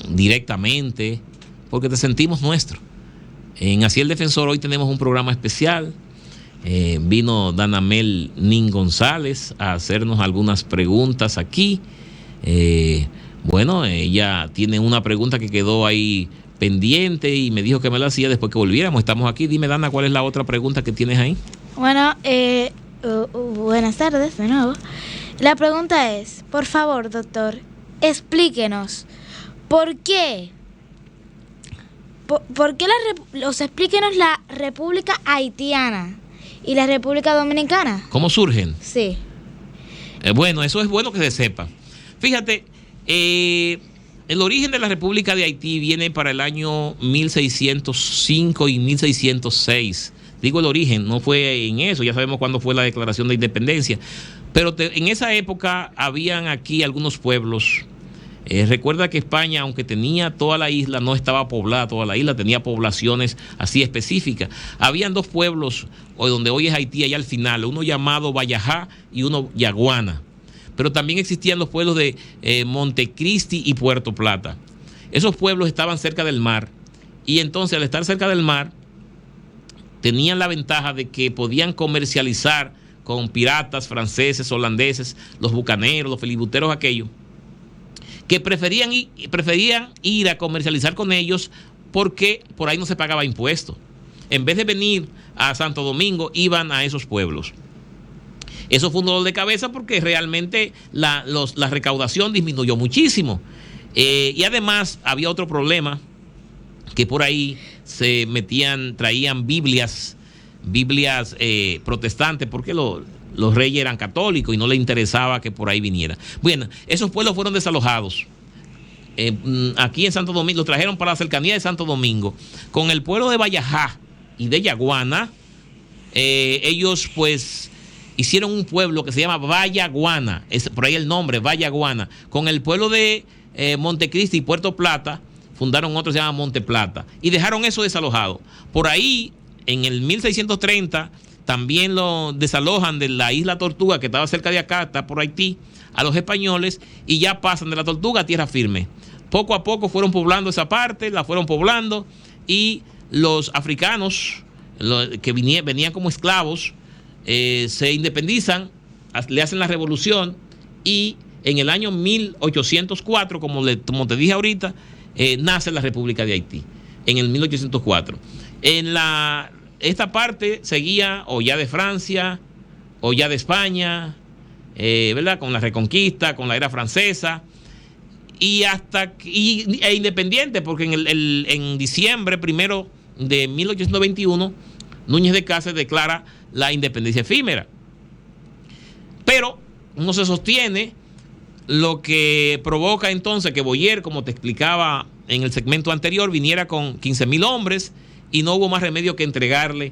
directamente, porque te sentimos nuestro. En Así el Defensor hoy tenemos un programa especial. Vino Danamel Nin González a hacernos algunas preguntas aquí. Bueno, ella tiene una pregunta que quedó ahí pendiente y me dijo que me la hacía después que volviéramos. Estamos aquí. Dime, Dana, ¿cuál es la otra pregunta que tienes ahí? Bueno, buenas tardes de nuevo. La pregunta es, por favor, doctor, explíquenos, ¿por qué? Explíquenos la República Haitiana y la República Dominicana. ¿Cómo surgen? Sí. Bueno, eso es bueno que se sepa. Fíjate, el origen de la República de Haití viene para el año 1605 y 1606. Digo el origen, no fue en eso, ya sabemos cuándo fue la declaración de independencia. Pero en esa época habían aquí algunos pueblos. Recuerda que España, aunque tenía toda la isla, no estaba poblada toda la isla, tenía poblaciones así específicas. Habían dos pueblos, donde hoy es Haití, allá al final, uno llamado Vallajá y uno Yaguana. Pero también existían los pueblos de Montecristi y Puerto Plata. Esos pueblos estaban cerca del mar, y entonces al estar cerca del mar, tenían la ventaja de que podían comercializar con piratas franceses, holandeses, los bucaneros, los filibusteros aquellos, que preferían ir a comercializar con ellos porque por ahí no se pagaba impuestos. En vez de venir a Santo Domingo, iban a esos pueblos. Eso fue un dolor de cabeza porque realmente la recaudación disminuyó muchísimo. Y además había otro problema, que por ahí traían Biblias protestantes, porque los reyes eran católicos y no les interesaba que por ahí viniera. Bueno, esos pueblos fueron desalojados. Aquí en Santo Domingo, los trajeron para la cercanía de Santo Domingo. Con el pueblo de Vallajá y de Yaguana, ellos pues hicieron un pueblo que se llama Vallaguana, es por ahí el nombre, Vallaguana. Con el pueblo de Montecristi y Puerto Plata, fundaron otro que se llama Monte Plata, y dejaron eso desalojado. Por ahí, en el 1630, también lo desalojan de la isla Tortuga, que estaba cerca de acá, está por Haití, a los españoles, y ya pasan de la Tortuga a tierra firme. Poco a poco fueron poblando esa parte, la fueron poblando, y los africanos que venían como esclavos, se independizan, le hacen la revolución, y en el año 1804, como te dije ahorita, nace la República de Haití, en el 1804. Esta parte seguía o ya de Francia o ya de España, ¿verdad? Con la Reconquista, con la era francesa, e independiente, porque en diciembre 1 de 1821 Núñez de Cáceres declara la independencia efímera. Pero no se sostiene, lo que provoca entonces que Boyer, como te explicaba en el segmento anterior, viniera con 15,000 hombres, y no hubo más remedio que entregarle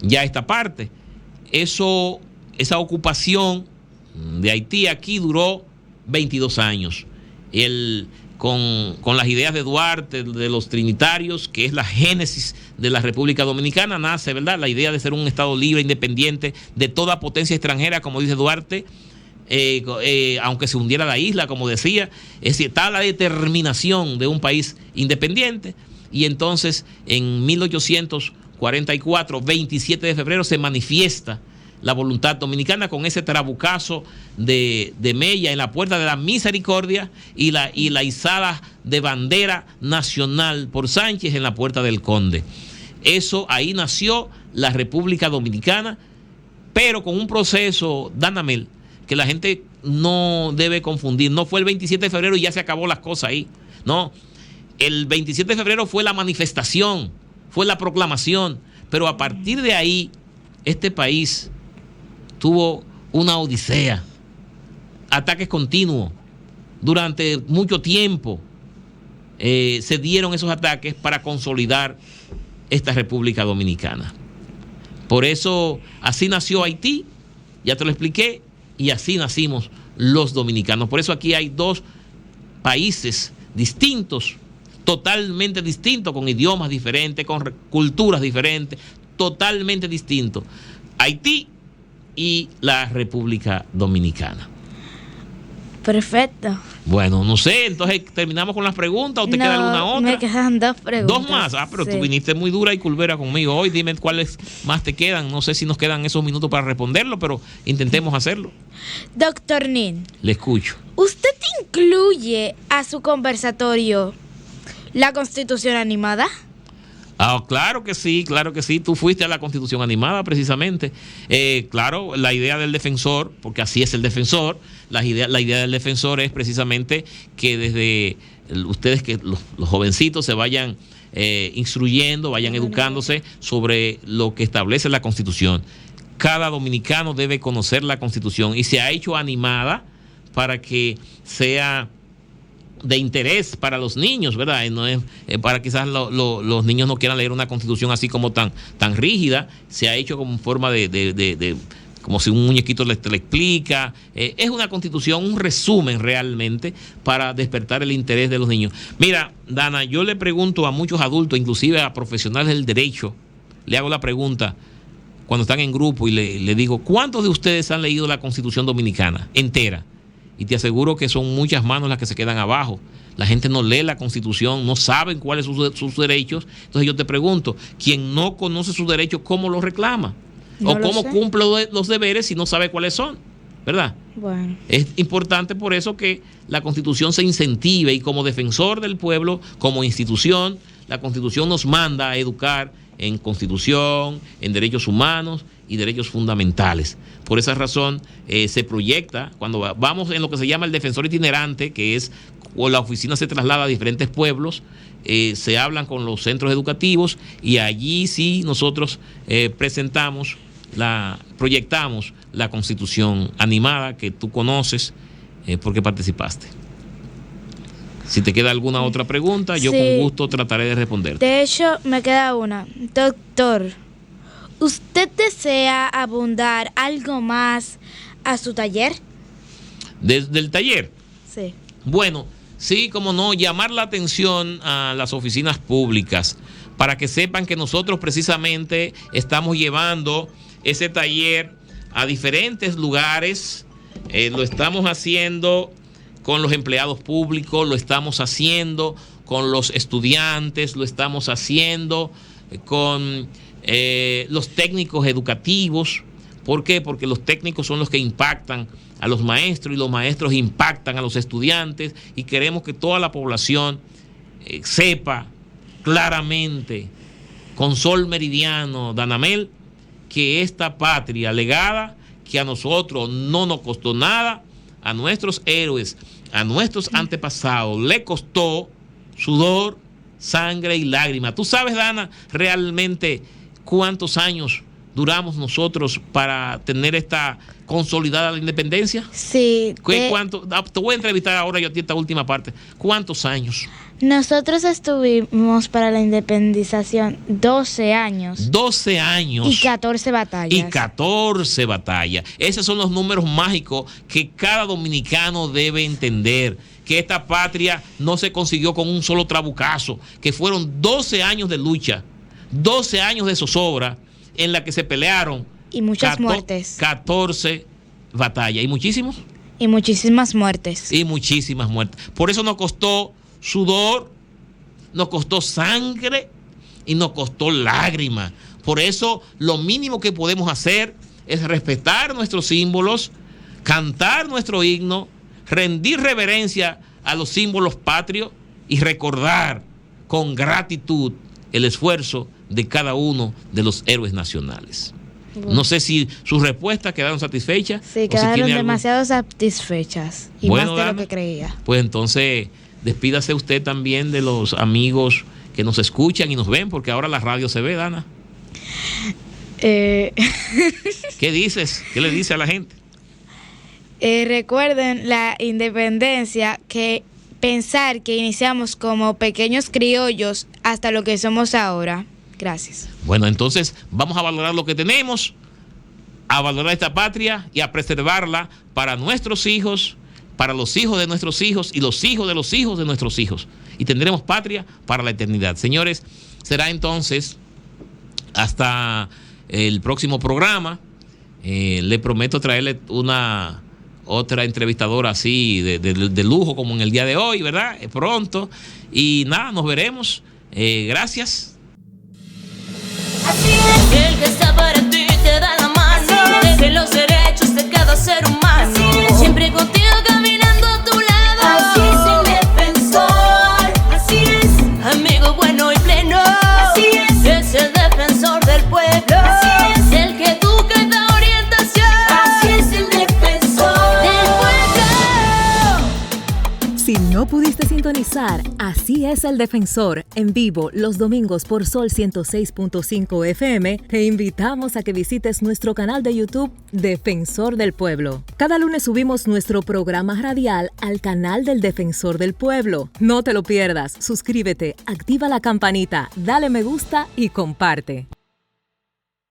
ya esta parte. Esa ocupación de Haití aquí duró 22 años. Con las ideas de Duarte, de los trinitarios, que es la génesis de la República Dominicana, nace, ¿verdad?, la idea de ser un Estado libre, independiente de toda potencia extranjera, como dice Duarte, aunque se hundiera la isla, como decía. Es decir, está la determinación de un país independiente. Y entonces, en 1844, 27 de febrero, se manifiesta la voluntad dominicana con ese trabucazo de Mella en la Puerta de la Misericordia y la izada de bandera nacional por Sánchez en la Puerta del Conde. Ahí nació la República Dominicana, pero con un proceso, Danamel, que la gente no debe confundir. No fue el 27 de febrero y ya se acabó las cosas ahí. No, el 27 de febrero fue la manifestación, fue la proclamación. Pero a partir de ahí, este país tuvo una odisea, ataques continuos. Durante mucho tiempo se dieron esos ataques para consolidar esta República Dominicana. Por eso, así nació Haití, ya te lo expliqué, y así nacimos los dominicanos. Por eso aquí hay dos países distintos, totalmente distintos, con idiomas diferentes, con culturas diferentes, totalmente distintos. Haití y la República Dominicana. Perfecto. Bueno, no sé, entonces terminamos con las preguntas o te queda alguna otra. Me quedan 2 preguntas. 2 más. Pero sí. Tú viniste muy dura y culvera conmigo hoy. Dime cuáles más te quedan. No sé si nos quedan esos minutos para responderlo, pero intentemos hacerlo. Doctor Nin, Le escucho. ¿usted incluye a su conversatorio la Constitución animada? Claro que sí, claro que sí. Tú fuiste a la Constitución animada precisamente. Claro, la idea del defensor, porque así es el defensor, la idea del defensor es precisamente que desde ustedes, que los jovencitos se vayan instruyendo, vayan educándose sobre lo que establece la Constitución. Cada dominicano debe conocer la Constitución y se ha hecho animada para que sea de interés para los niños, ¿verdad? Y no es para quizás los niños no quieran leer una Constitución así como tan rígida. Se ha hecho como forma de como si un muñequito te le explica. Es una Constitución, un resumen realmente para despertar el interés de los niños. Mira, Dana, yo le pregunto a muchos adultos, inclusive a profesionales del derecho, le hago la pregunta cuando están en grupo y le digo, ¿cuántos de ustedes han leído la Constitución Dominicana entera? Y te aseguro que son muchas manos las que se quedan abajo. La gente no lee la Constitución, no saben cuáles son sus derechos. Entonces yo te pregunto, quien no conoce sus derechos, ¿cómo los reclama? No o cómo cumple los deberes si no sabe cuáles son, ¿verdad? Bueno. Es importante por eso que la Constitución se incentive, y como defensor del pueblo, como institución, la Constitución nos manda a educar en Constitución, en derechos humanos y derechos fundamentales. Por esa razón se proyecta, cuando vamos en lo que se llama el defensor itinerante, que es cuando la oficina se traslada a diferentes pueblos, se hablan con los centros educativos y allí sí nosotros proyectamos la Constitución animada que tú conoces porque participaste. Si te queda alguna otra pregunta, yo con gusto trataré de responderte. De hecho, me queda una. Doctor, ¿usted desea abundar algo más a su taller? ¿Desde el taller? Sí. Bueno, sí, como no, llamar la atención a las oficinas públicas para que sepan que nosotros precisamente estamos llevando ese taller a diferentes lugares. Lo estamos haciendo con los empleados públicos, lo estamos haciendo con los estudiantes, lo estamos haciendo con los técnicos educativos. ¿Por qué? Porque los técnicos son los que impactan a los maestros y los maestros impactan a los estudiantes, y queremos que toda la población sepa claramente, con sol meridiano, Danamel, que esta patria legada, que a nosotros no nos costó nada, a nuestros héroes, a nuestros antepasados, le costó sudor, sangre y lágrimas. ¿Tú sabes, Dana, realmente cuántos años duramos nosotros para tener esta consolidada la independencia? Sí. ¿Cuánto? Te voy a entrevistar ahora yo a ti esta última parte. ¿Cuántos años? Nosotros estuvimos para la independización 12 años. 12 años. Y 14 batallas. Y 14 batallas. Esos son los números mágicos que cada dominicano debe entender. Que esta patria no se consiguió con un solo trabucazo. Que fueron 12 años de lucha. 12 años de zozobra en la que se pelearon. Y muchas muertes. 14 batallas. ¿Y muchísimos? Y muchísimas muertes. Y muchísimas muertes. Por eso nos costó sudor, nos costó sangre y nos costó lágrimas. Por eso lo mínimo que podemos hacer es respetar nuestros símbolos, cantar nuestro himno, rendir reverencia a los símbolos patrios y recordar con gratitud el esfuerzo de cada uno de los héroes nacionales. Bueno. No sé si sus respuestas quedaron satisfechas. Sí, quedaron demasiado satisfechas y bueno, más de lo que creía. Pues entonces despídase usted también de los amigos que nos escuchan y nos ven, porque ahora la radio se ve, Dana. Eh, ¿Qué dices? ¿Qué le dices a la gente? Recuerden la independencia, que pensar que iniciamos como pequeños criollos hasta lo que somos ahora. Gracias. Bueno, entonces vamos a valorar lo que tenemos, a valorar esta patria y a preservarla para nuestros hijos, para los hijos de nuestros hijos y los hijos de los hijos de nuestros hijos. Y tendremos patria para la eternidad. Señores, será entonces hasta el próximo programa. Le prometo traerle otra entrevistadora así de lujo como en el día de hoy, ¿verdad? Pronto. Y nada, nos veremos. Gracias. Así es. El que está para ti te da la mano, de los derechos de cada ser humano. Siempre contigo caminando a tu lado. Así es el defensor. Así es. Amigo bueno y pleno. Así es el defensor del pueblo. Así es. El que educa y da orientación. Así es el defensor del pueblo. Si no pudiste sintonizar, Así es el Defensor, en vivo los domingos por Sol 106.5 FM, te invitamos a que visites nuestro canal de YouTube Defensor del Pueblo. Cada lunes subimos nuestro programa radial al canal del Defensor del Pueblo. No te lo pierdas, suscríbete, activa la campanita, dale me gusta y comparte.